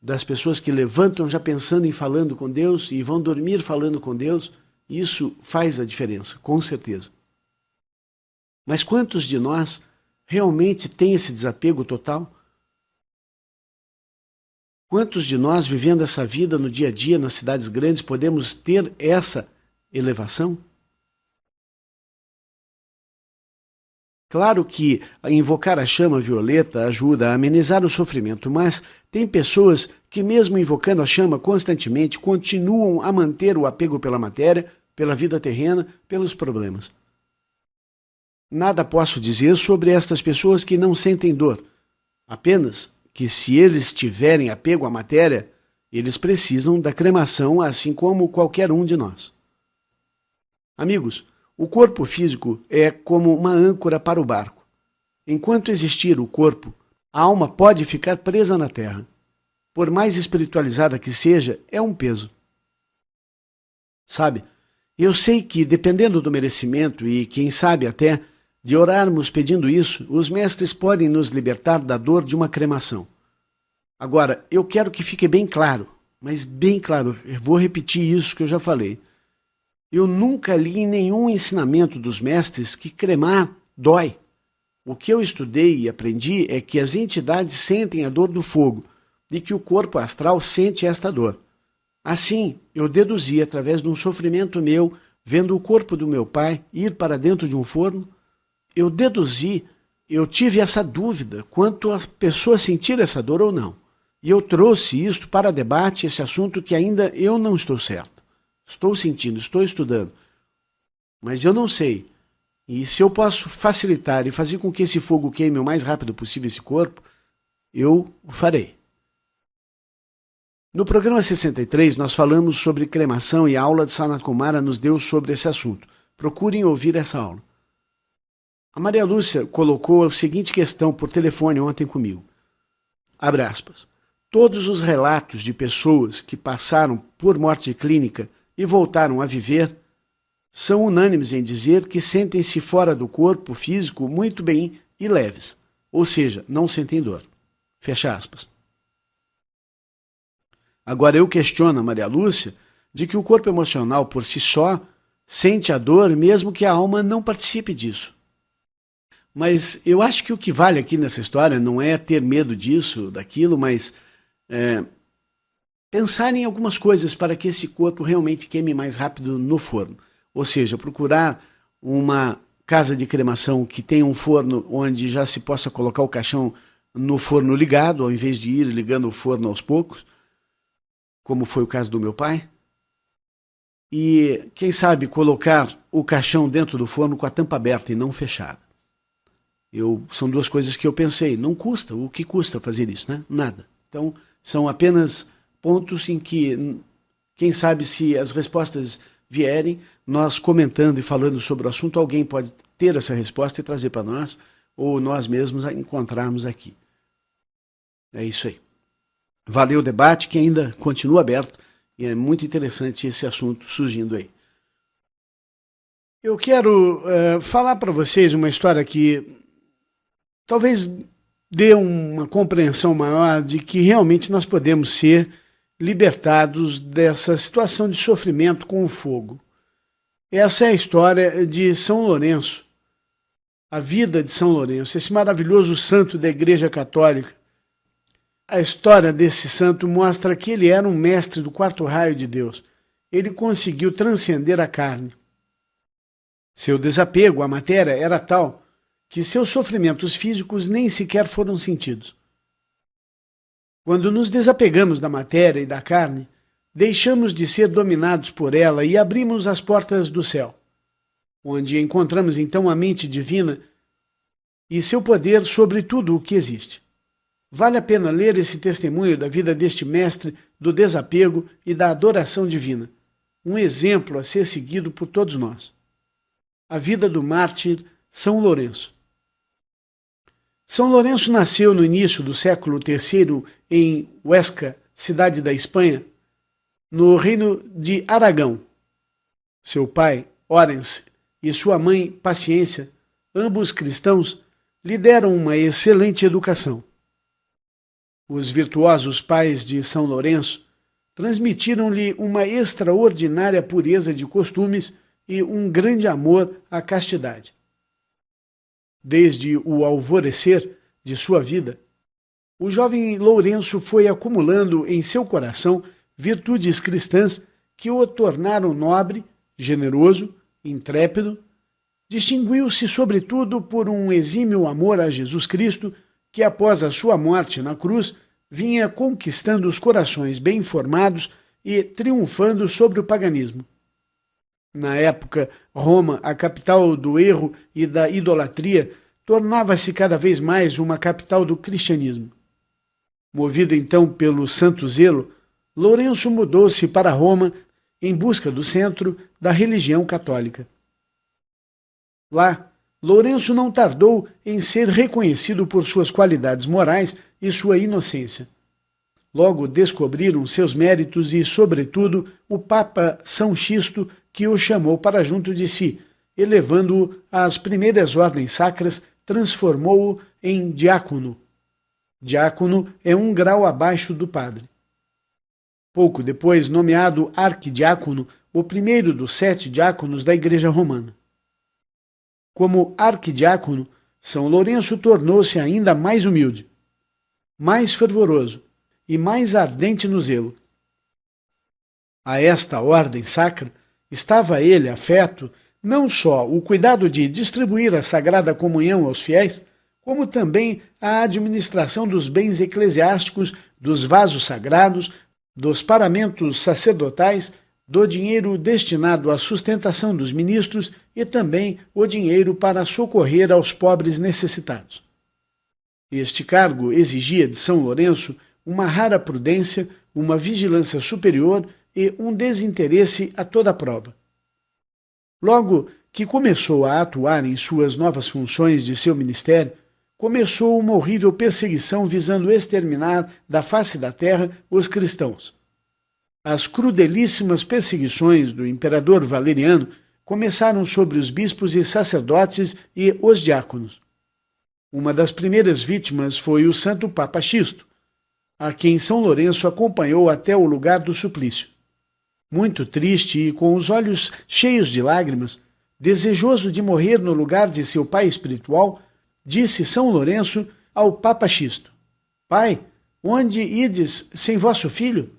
das pessoas que levantam já pensando em falando com Deus e vão dormir falando com Deus. Isso faz a diferença, com certeza. Mas quantos de nós realmente têm esse desapego total? Quantos de nós, vivendo essa vida no dia a dia, nas cidades grandes, podemos ter essa elevação? Claro que invocar a chama violeta ajuda a amenizar o sofrimento, mas tem pessoas que, mesmo invocando a chama constantemente, continuam a manter o apego pela matéria, pela vida terrena, pelos problemas. Nada posso dizer sobre estas pessoas que não sentem dor, apenas que, se eles tiverem apego à matéria, eles precisam da cremação, assim como qualquer um de nós. Amigos, o corpo físico é como uma âncora para o barco. Enquanto existir o corpo, a alma pode ficar presa na terra. Por mais espiritualizada que seja, é um peso. Sabe, eu sei que, dependendo do merecimento e, quem sabe até, de orarmos pedindo isso, os mestres podem nos libertar da dor de uma cremação. Agora, eu quero que fique bem claro, mas bem claro, eu vou repetir isso que eu já falei. Eu nunca li em nenhum ensinamento dos mestres que cremar dói. O que eu estudei e aprendi é que as entidades sentem a dor do fogo e que o corpo astral sente esta dor. Assim, eu deduzi, através de um sofrimento meu, vendo o corpo do meu pai ir para dentro de um forno, eu tive essa dúvida quanto a pessoa sentir essa dor ou não. E eu trouxe isto para debate, esse assunto que ainda eu não estou certo. Estou sentindo, estou estudando, mas eu não sei. E se eu posso facilitar e fazer com que esse fogo queime o mais rápido possível esse corpo, eu o farei. No programa 63, nós falamos sobre cremação e a aula de Sanat Kumara nos deu sobre esse assunto. Procurem ouvir essa aula. A Maria Lúcia colocou a seguinte questão por telefone ontem comigo. Abre aspas. Todos os relatos de pessoas que passaram por morte clínica e voltaram a viver, são unânimes em dizer que sentem-se fora do corpo físico muito bem e leves, ou seja, não sentem dor. Fecha aspas. Agora eu questiono a Maria Lúcia de que o corpo emocional por si só sente a dor mesmo que a alma não participe disso. Mas eu acho que o que vale aqui nessa história não é ter medo disso, daquilo, mas pensar em algumas coisas para que esse corpo realmente queime mais rápido no forno. Ou seja, procurar uma casa de cremação que tenha um forno onde já se possa colocar o caixão no forno ligado, ao invés de ir ligando o forno aos poucos, como foi o caso do meu pai. E, quem sabe, colocar o caixão dentro do forno com a tampa aberta e não fechada. São duas coisas que eu pensei. Não custa. O que custa fazer isso, né? Nada. Então, são apenas pontos em que, quem sabe, se as respostas vierem, nós comentando e falando sobre o assunto, alguém pode ter essa resposta e trazer para nós, ou nós mesmos a encontrarmos aqui. É isso aí. Valeu o debate, que ainda continua aberto, e é muito interessante esse assunto surgindo aí. Eu quero falar para vocês uma história que talvez dê uma compreensão maior de que realmente nós podemos ser libertados dessa situação de sofrimento com o fogo. Essa é a história de São Lourenço, a vida de São Lourenço, esse maravilhoso santo da Igreja Católica. A história desse santo mostra que ele era um mestre do quarto raio de Deus. Ele conseguiu transcender a carne. Seu desapego à matéria era tal que seus sofrimentos físicos nem sequer foram sentidos. Quando nos desapegamos da matéria e da carne, deixamos de ser dominados por ela e abrimos as portas do céu, onde encontramos então a mente divina e seu poder sobre tudo o que existe. Vale a pena ler esse testemunho da vida deste mestre do desapego e da adoração divina, um exemplo a ser seguido por todos nós. A vida do mártir São Lourenço. São Lourenço nasceu no início do século III em Huesca, cidade da Espanha, no reino de Aragão. Seu pai, Orense, e sua mãe, Paciência, ambos cristãos, lhe deram uma excelente educação. Os virtuosos pais de São Lourenço transmitiram-lhe uma extraordinária pureza de costumes e um grande amor à castidade. Desde o alvorecer de sua vida, o jovem Lourenço foi acumulando em seu coração virtudes cristãs que o tornaram nobre, generoso, intrépido. Distinguiu-se sobretudo por um exímio amor a Jesus Cristo, que após a sua morte na cruz, vinha conquistando os corações bem informados e triunfando sobre o paganismo. Na época, Roma, a capital do erro e da idolatria, tornava-se cada vez mais uma capital do cristianismo. Movido então pelo santo zelo, Lourenço mudou-se para Roma em busca do centro da religião católica. Lá, Lourenço não tardou em ser reconhecido por suas qualidades morais e sua inocência. Logo descobriram seus méritos e, sobretudo, o Papa São Xisto, que o chamou para junto de si, elevando-o às primeiras ordens sacras, transformou-o em diácono. Diácono é um grau abaixo do padre. Pouco depois, nomeado arquidiácono, o primeiro dos 7 diáconos da Igreja Romana. Como arquidiácono, São Lourenço tornou-se ainda mais humilde, mais fervoroso e mais ardente no zelo. A esta ordem sacra estava ele afeto não só o cuidado de distribuir a Sagrada Comunhão aos fiéis, como também a administração dos bens eclesiásticos, dos vasos sagrados, dos paramentos sacerdotais, do dinheiro destinado à sustentação dos ministros e também o dinheiro para socorrer aos pobres necessitados. Este cargo exigia de São Lourenço uma rara prudência, uma vigilância superior e um desinteresse a toda prova. Logo que começou a atuar em suas novas funções de seu ministério, começou uma horrível perseguição visando exterminar da face da terra os cristãos. As crudelíssimas perseguições do imperador Valeriano começaram sobre os bispos e sacerdotes e os diáconos. Uma das primeiras vítimas foi o Santo Papa Xisto, a quem São Lourenço acompanhou até o lugar do suplício. Muito triste e com os olhos cheios de lágrimas, desejoso de morrer no lugar de seu pai espiritual, disse São Lourenço ao Papa Xisto: Pai, onde ides sem vosso filho?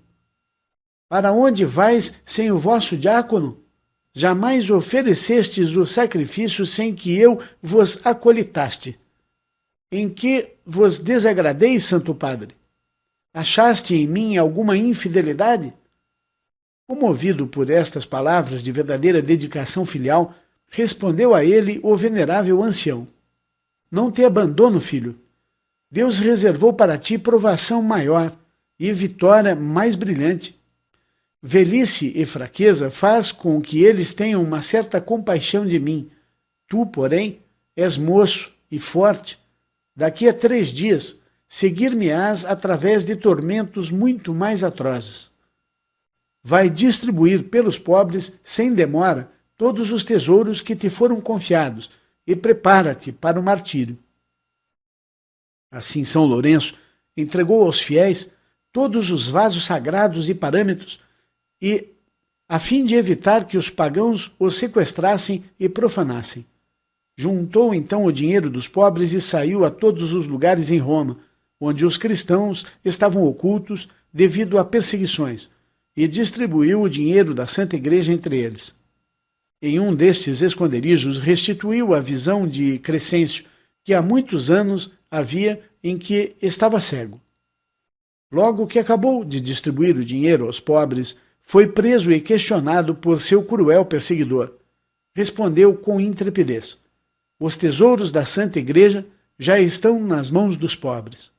Para onde vais sem o vosso diácono? Jamais oferecestes o sacrifício sem que eu vos acolitaste. Em que vos desagradei, Santo Padre? Achaste em mim alguma infidelidade? Comovido por estas palavras de verdadeira dedicação filial, respondeu a ele o venerável ancião: Não te abandono, filho. Deus reservou para ti provação maior e vitória mais brilhante. Velhice e fraqueza faz com que eles tenham uma certa compaixão de mim. Tu, porém, és moço e forte. Daqui a 3 dias, seguir-me-ás através de tormentos muito mais atrozes. Vai distribuir pelos pobres, sem demora, todos os tesouros que te foram confiados, e prepara-te para o martírio. Assim, São Lourenço entregou aos fiéis todos os vasos sagrados e parâmetros, e, a fim de evitar que os pagãos os sequestrassem e profanassem, juntou então o dinheiro dos pobres e saiu a todos os lugares em Roma, onde os cristãos estavam ocultos devido a perseguições, e distribuiu o dinheiro da Santa Igreja entre eles. Em um destes esconderijos restituiu a visão de Crescêncio, que há muitos anos havia em que estava cego. Logo que acabou de distribuir o dinheiro aos pobres, foi preso e questionado por seu cruel perseguidor. Respondeu com intrepidez: Os tesouros da Santa Igreja já estão nas mãos dos pobres.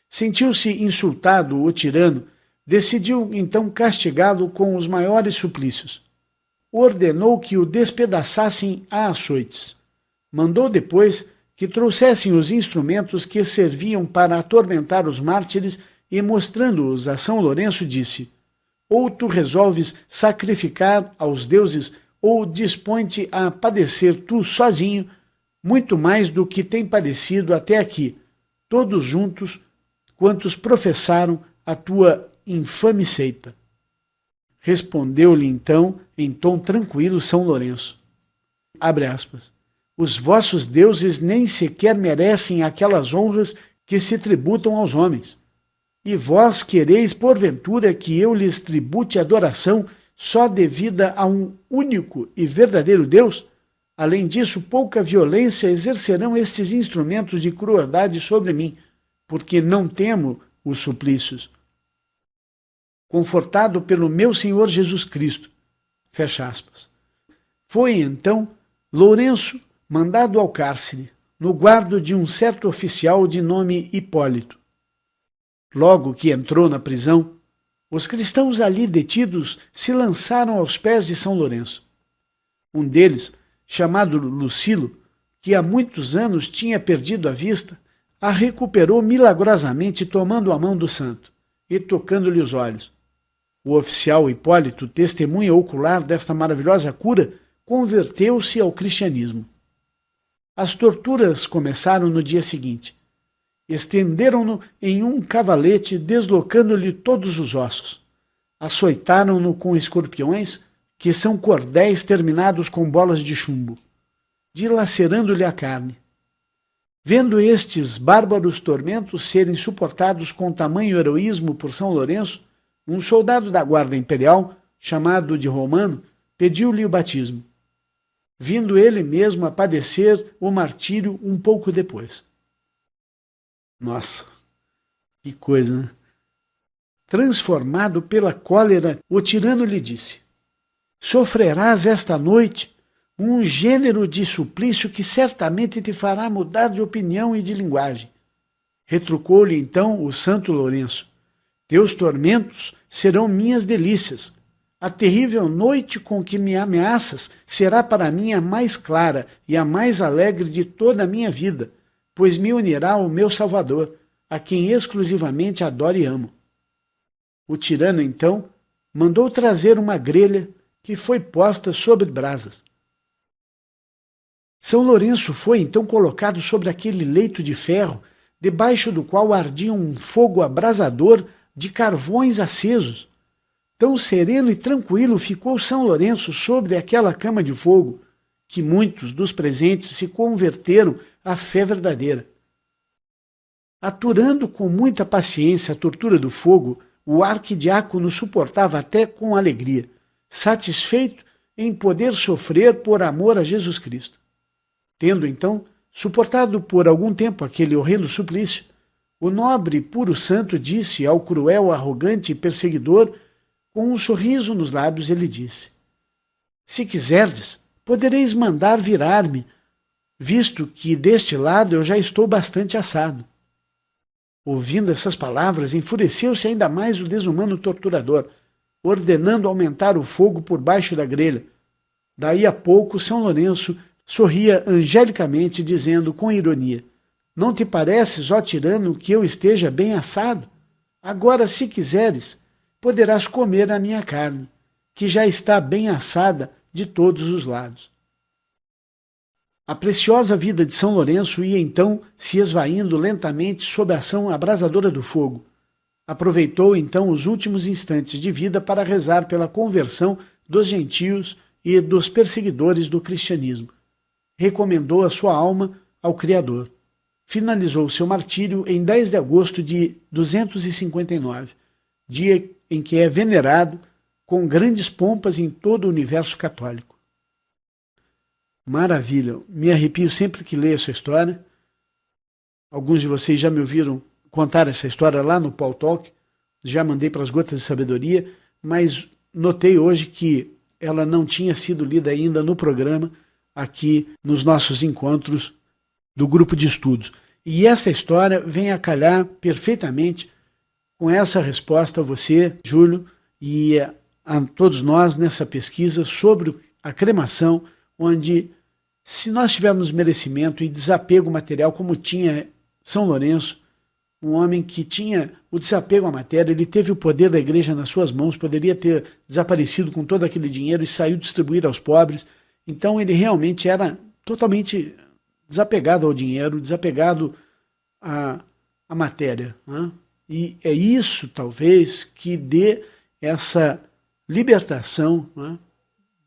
Sentiu-se insultado o tirano, decidiu então castigá-lo com os maiores suplícios. Ordenou que o despedaçassem a açoites. Mandou depois que trouxessem os instrumentos que serviam para atormentar os mártires e, mostrando-os a São Lourenço, disse: ou tu resolves sacrificar aos deuses, ou dispõe-te a padecer tu sozinho, muito mais do que tem padecido até aqui, todos juntos, quantos professaram a tua infame seita. Respondeu-lhe então, em tom tranquilo, São Lourenço, abre aspas, os vossos deuses nem sequer merecem aquelas honras que se tributam aos homens. E vós quereis, porventura, que eu lhes tribute adoração só devida a um único e verdadeiro Deus? Além disso, pouca violência exercerão estes instrumentos de crueldade sobre mim, porque não temo os suplícios. Confortado pelo meu Senhor Jesus Cristo. Fecha aspas. Foi, então, Lourenço mandado ao cárcere, no guardo de um certo oficial de nome Hipólito. Logo que entrou na prisão, os cristãos ali detidos se lançaram aos pés de São Lourenço. Um deles, chamado Lucilo, que há muitos anos tinha perdido a vista, a recuperou milagrosamente tomando a mão do santo e tocando-lhe os olhos. O oficial Hipólito, testemunha ocular desta maravilhosa cura, converteu-se ao cristianismo. As torturas começaram no dia seguinte. Estenderam-no em um cavalete, deslocando-lhe todos os ossos. Açoitaram-no com escorpiões, que são cordéis terminados com bolas de chumbo, dilacerando-lhe a carne. Vendo estes bárbaros tormentos serem suportados com tamanho heroísmo por São Lourenço, um soldado da guarda imperial, chamado de Romano, pediu-lhe o batismo, vindo ele mesmo a padecer o martírio um pouco depois. Nossa, que coisa, né? Transformado pela cólera, o tirano lhe disse: sofrerás esta noite um gênero de suplício que certamente te fará mudar de opinião e de linguagem. Retrucou-lhe então o santo Lourenço: teus tormentos serão minhas delícias. A terrível noite com que me ameaças será para mim a mais clara e a mais alegre de toda a minha vida, pois me unirá ao meu Salvador, a quem exclusivamente adoro e amo. O tirano, então, mandou trazer uma grelha que foi posta sobre brasas. São Lourenço foi então colocado sobre aquele leito de ferro, debaixo do qual ardia um fogo abrasador de carvões acesos. Tão sereno e tranquilo ficou São Lourenço sobre aquela cama de fogo, que muitos dos presentes se converteram à fé verdadeira. Aturando com muita paciência a tortura do fogo, o arquidiácono suportava até com alegria, satisfeito em poder sofrer por amor a Jesus Cristo. Tendo, então, suportado por algum tempo aquele horrendo suplício, o nobre puro santo disse ao cruel, arrogante e perseguidor, com um sorriso nos lábios, ele disse: se quiserdes, podereis mandar virar-me, visto que deste lado eu já estou bastante assado. Ouvindo essas palavras, enfureceu-se ainda mais o desumano torturador, ordenando aumentar o fogo por baixo da grelha. Daí a pouco, São Lourenço sorria angelicamente, dizendo com ironia: não te pareces, ó tirano, que eu esteja bem assado? Agora, se quiseres, poderás comer a minha carne, que já está bem assada de todos os lados. A preciosa vida de São Lourenço ia então se esvaindo lentamente sob a ação abrasadora do fogo. Aproveitou então os últimos instantes de vida para rezar pela conversão dos gentios e dos perseguidores do cristianismo. Recomendou a sua alma ao Criador. Finalizou seu martírio em 10 de agosto de 259, dia em que é venerado com grandes pompas em todo o universo católico. Maravilha, me arrepio sempre que leio essa história. Alguns de vocês já me ouviram contar essa história lá no Paul Talk, já mandei para as Gotas de Sabedoria, mas notei hoje que ela não tinha sido lida ainda no programa, aqui nos nossos encontros do grupo de estudos. E essa história vem a calhar perfeitamente com essa resposta a você, Júlio, e a todos nós nessa pesquisa sobre a cremação, onde, se nós tivermos merecimento e desapego material como tinha São Lourenço, um homem que tinha o desapego à matéria, ele teve o poder da igreja nas suas mãos, poderia ter desaparecido com todo aquele dinheiro e saiu distribuir aos pobres. Então ele realmente era totalmente desapegado ao dinheiro, desapegado à matéria, né? E é isso, talvez, que dê essa libertação, né,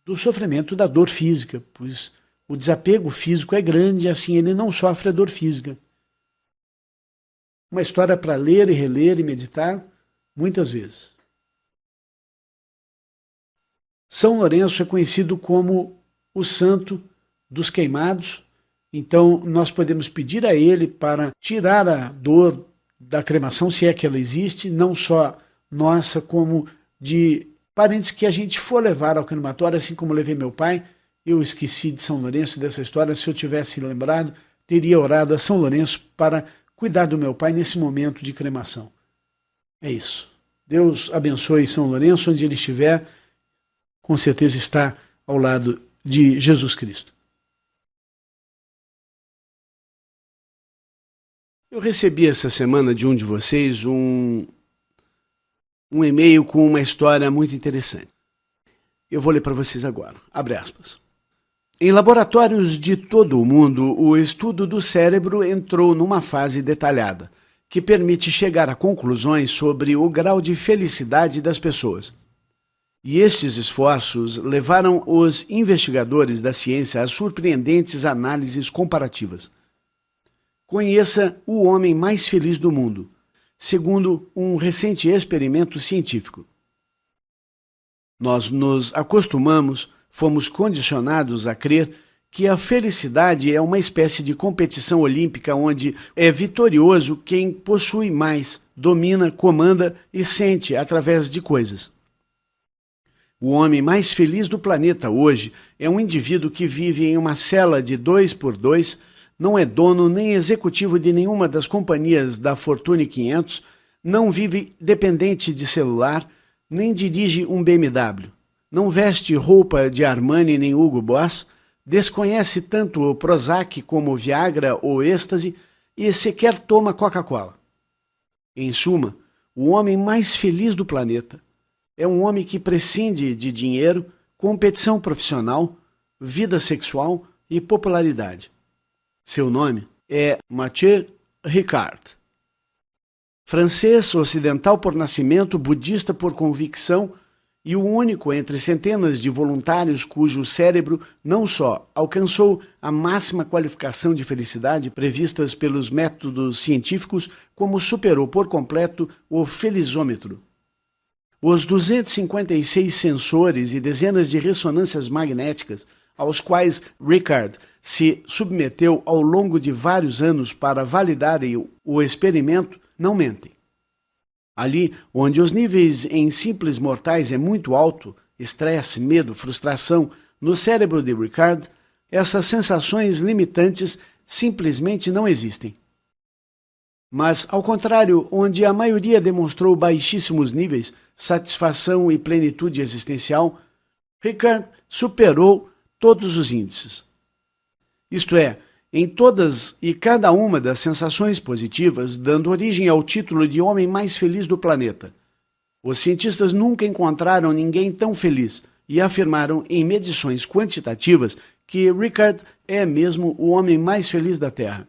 do sofrimento da dor física, pois o desapego físico é grande, assim ele não sofre a dor física. Uma história para ler e reler e meditar muitas vezes. São Lourenço é conhecido como o santo dos queimados, então nós podemos pedir a ele para tirar a dor da cremação, se é que ela existe, não só nossa, como de parentes que a gente for levar ao crematório, assim como levei meu pai. Eu esqueci de São Lourenço, dessa história. Se eu tivesse lembrado, teria orado a São Lourenço para cuidar do meu pai nesse momento de cremação. É isso. Deus abençoe São Lourenço, onde ele estiver, com certeza está ao lado de Jesus Cristo. Eu recebi essa semana de um de vocês um e-mail com uma história muito interessante. Eu vou ler para vocês agora. Abre aspas. Em laboratórios de todo o mundo, o estudo do cérebro entrou numa fase detalhada, que permite chegar a conclusões sobre o grau de felicidade das pessoas. E estes esforços levaram os investigadores da ciência a surpreendentes análises comparativas. Conheça o homem mais feliz do mundo, segundo um recente experimento científico. Nós nos acostumamos, fomos condicionados a crer que a felicidade é uma espécie de competição olímpica onde é vitorioso quem possui mais, domina, comanda e sente através de coisas. O homem mais feliz do planeta hoje é um indivíduo que vive em uma cela de 2x2, não é dono nem executivo de nenhuma das companhias da Fortune 500, não vive dependente de celular, nem dirige um BMW, não veste roupa de Armani nem Hugo Boss, desconhece tanto o Prozac como o Viagra ou êxtase e sequer toma Coca-Cola. Em suma, o homem mais feliz do planeta é um homem que prescinde de dinheiro, competição profissional, vida sexual e popularidade. Seu nome é Mathieu Ricard. Francês, ocidental por nascimento, budista por convicção e o único entre centenas de voluntários cujo cérebro não só alcançou a máxima qualificação de felicidade previstas pelos métodos científicos, como superou por completo o felizômetro. Os 256 sensores e dezenas de ressonâncias magnéticas aos quais Ricard se submeteu ao longo de vários anos para validarem o experimento não mentem. Ali, onde os níveis em simples mortais é muito alto, estresse, medo, frustração, no cérebro de Ricard, essas sensações limitantes simplesmente não existem. Mas, ao contrário, onde a maioria demonstrou baixíssimos níveis, satisfação e plenitude existencial, Ricard superou todos os índices. Isto é, em todas e cada uma das sensações positivas, dando origem ao título de homem mais feliz do planeta. Os cientistas nunca encontraram ninguém tão feliz e afirmaram em medições quantitativas que Ricard é mesmo o homem mais feliz da Terra.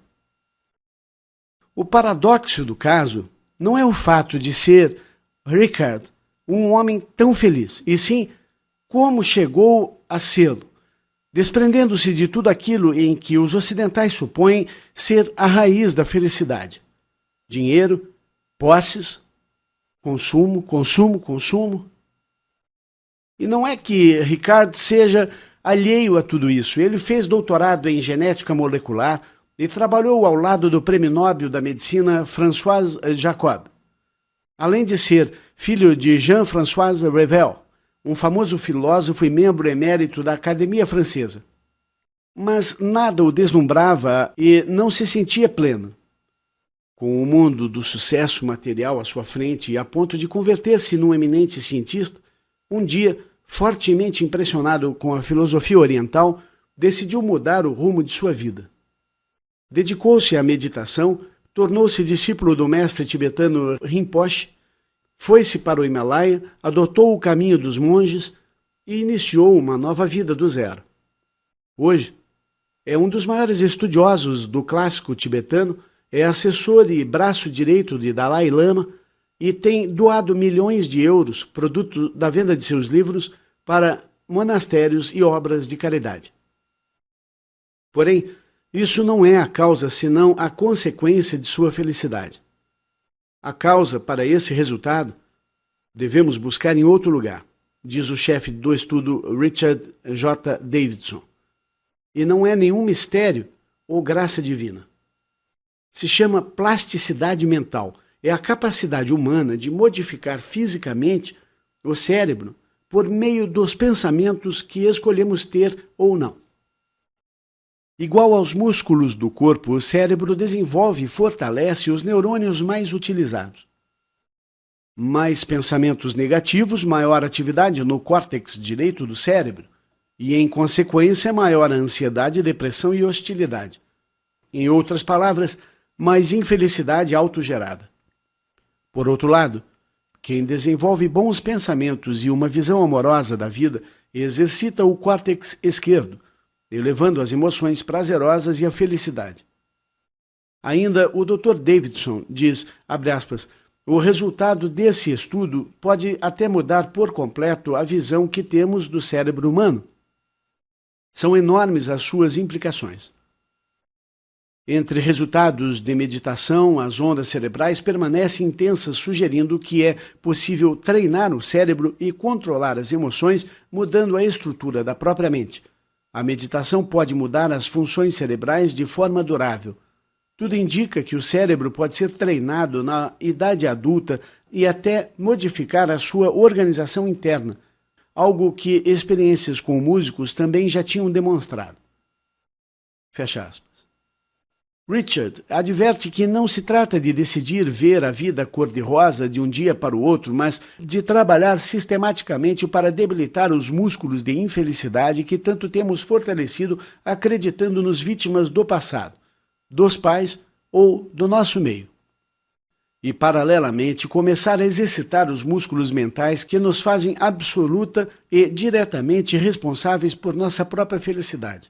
O paradoxo do caso não é o fato de ser Ricard um homem tão feliz, e sim como chegou a sê-lo, desprendendo-se de tudo aquilo em que os ocidentais supõem ser a raiz da felicidade. Dinheiro, posses, consumo, consumo, consumo. E não é que Ricard seja alheio a tudo isso. Ele fez doutorado em genética molecular e trabalhou ao lado do Prêmio Nobel da Medicina François Jacob. Além de ser filho de Jean-François Revel, um famoso filósofo e membro emérito da Academia Francesa. Mas nada o deslumbrava e não se sentia pleno. Com o mundo do sucesso material à sua frente e a ponto de converter-se num eminente cientista, um dia, fortemente impressionado com a filosofia oriental, decidiu mudar o rumo de sua vida. Dedicou-se à meditação, tornou-se discípulo do mestre tibetano Rinpoche, foi-se para o Himalaia, adotou o caminho dos monges e iniciou uma nova vida do zero. Hoje, é um dos maiores estudiosos do clássico tibetano, é assessor e braço direito de Dalai Lama e tem doado milhões de euros, produto da venda de seus livros, para monastérios e obras de caridade. Porém, isso não é a causa, senão a consequência de sua felicidade. A causa para esse resultado devemos buscar em outro lugar, diz o chefe do estudo Richard J. Davidson. E não é nenhum mistério ou graça divina. Se chama plasticidade mental. É a capacidade humana de modificar fisicamente o cérebro por meio dos pensamentos que escolhemos ter ou não. Igual aos músculos do corpo, o cérebro desenvolve e fortalece os neurônios mais utilizados. Mais pensamentos negativos, maior atividade no córtex direito do cérebro e, em consequência, maior ansiedade, depressão e hostilidade. Em outras palavras, mais infelicidade autogerada. Por outro lado, quem desenvolve bons pensamentos e uma visão amorosa da vida exercita o córtex esquerdo, elevando as emoções prazerosas e a felicidade. Ainda o Dr. Davidson diz, abre aspas, o resultado desse estudo pode até mudar por completo a visão que temos do cérebro humano. São enormes as suas implicações. Entre resultados de meditação, as ondas cerebrais permanecem intensas, sugerindo que é possível treinar o cérebro e controlar as emoções, mudando a estrutura da própria mente. A meditação pode mudar as funções cerebrais de forma durável. Tudo indica que o cérebro pode ser treinado na idade adulta e até modificar a sua organização interna, algo que experiências com músicos também já tinham demonstrado. Fecha aspas. Richard adverte que não se trata de decidir ver a vida cor-de-rosa de um dia para o outro, mas de trabalhar sistematicamente para debilitar os músculos de infelicidade que tanto temos fortalecido acreditando nos vítimas do passado, dos pais ou do nosso meio. E, paralelamente, começar a exercitar os músculos mentais que nos fazem absoluta e diretamente responsáveis por nossa própria felicidade.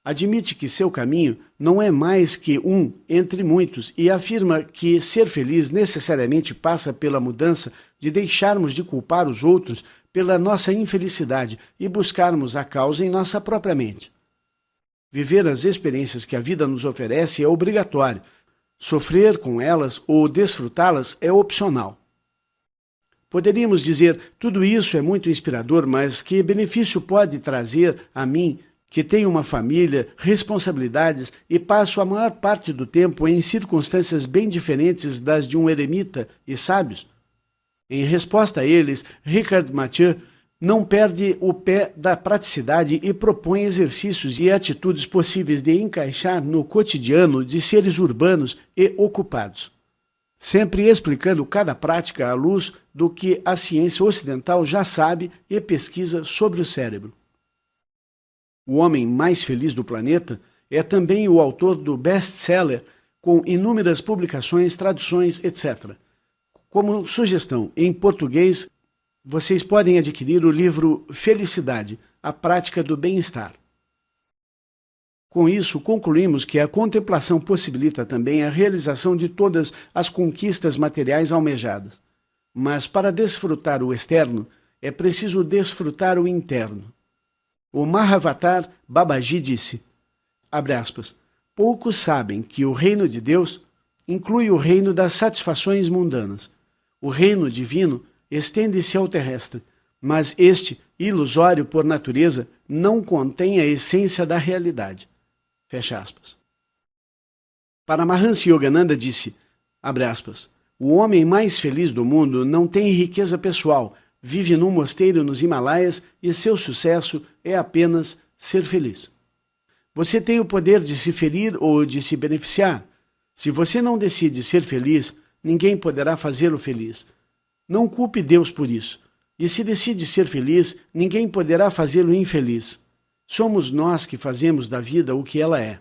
Admite que seu caminho não é mais que um entre muitos e afirma que ser feliz necessariamente passa pela mudança de deixarmos de culpar os outros pela nossa infelicidade e buscarmos a causa em nossa própria mente. Viver as experiências que a vida nos oferece é obrigatório. Sofrer com elas ou desfrutá-las é opcional. Poderíamos dizer, tudo isso é muito inspirador, mas que benefício pode trazer a mim, que tenho uma família, responsabilidades e passo a maior parte do tempo em circunstâncias bem diferentes das de um eremita e sábios? Em resposta a eles, Ricard Mathieu não perde o pé da praticidade e propõe exercícios e atitudes possíveis de encaixar no cotidiano de seres urbanos e ocupados, sempre explicando cada prática à luz do que a ciência ocidental já sabe e pesquisa sobre o cérebro. O homem mais feliz do planeta é também o autor do best-seller com inúmeras publicações, traduções, etc. Como sugestão, em português, vocês podem adquirir o livro Felicidade, a Prática do Bem-Estar. Com isso, concluímos que a contemplação possibilita também a realização de todas as conquistas materiais almejadas. Mas para desfrutar o externo, é preciso desfrutar o interno. O Mahavatar Babaji disse, abre aspas, poucos sabem que o reino de Deus inclui o reino das satisfações mundanas. O reino divino estende-se ao terrestre, mas este, ilusório por natureza, não contém a essência da realidade. Fecha aspas. Paramahansa Yogananda disse, abre aspas, o homem mais feliz do mundo não tem riqueza pessoal, vive num mosteiro nos Himalaias e seu sucesso é apenas ser feliz. Você tem o poder de se ferir ou de se beneficiar. Se você não decide ser feliz, ninguém poderá fazê-lo feliz. Não culpe Deus por isso. E se decide ser feliz, ninguém poderá fazê-lo infeliz. Somos nós que fazemos da vida o que ela é.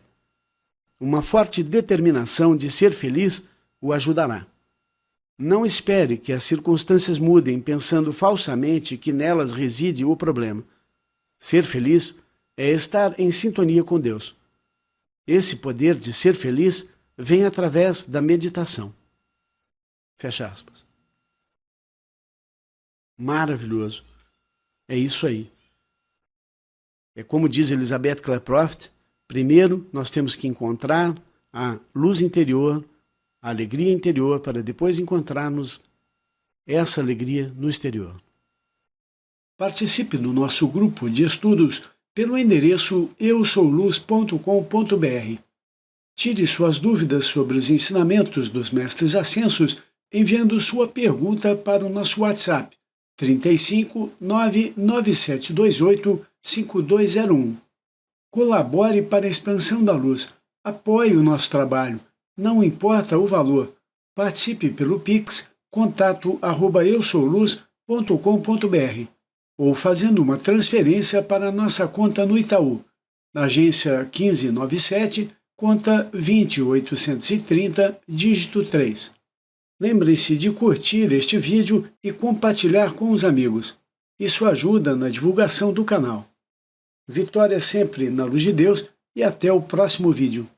uma forte determinação de ser feliz o ajudará. Não espere que as circunstâncias mudem pensando falsamente que nelas reside o problema. Ser feliz é estar em sintonia com Deus. Esse poder de ser feliz vem através da meditação. Fecha aspas. Maravilhoso. É isso aí. É como diz Elizabeth Klaproth, primeiro nós temos que encontrar a luz interior, a alegria interior, para depois encontrarmos essa alegria no exterior. Participe do nosso grupo de estudos pelo endereço eusouluz.com.br. Tire suas dúvidas sobre os ensinamentos dos Mestres Ascensos enviando sua pergunta para o nosso WhatsApp 35 99728 5201. Colabore para a expansão da luz. Apoie o nosso trabalho. Não importa o valor. Participe pelo Pix, contato@eusouluz.com.br ou fazendo uma transferência para a nossa conta no Itaú, na agência 1597, conta 20830, dígito 3. Lembre-se de curtir este vídeo e compartilhar com os amigos. Isso ajuda na divulgação do canal. Vitória sempre na luz de Deus e até o próximo vídeo.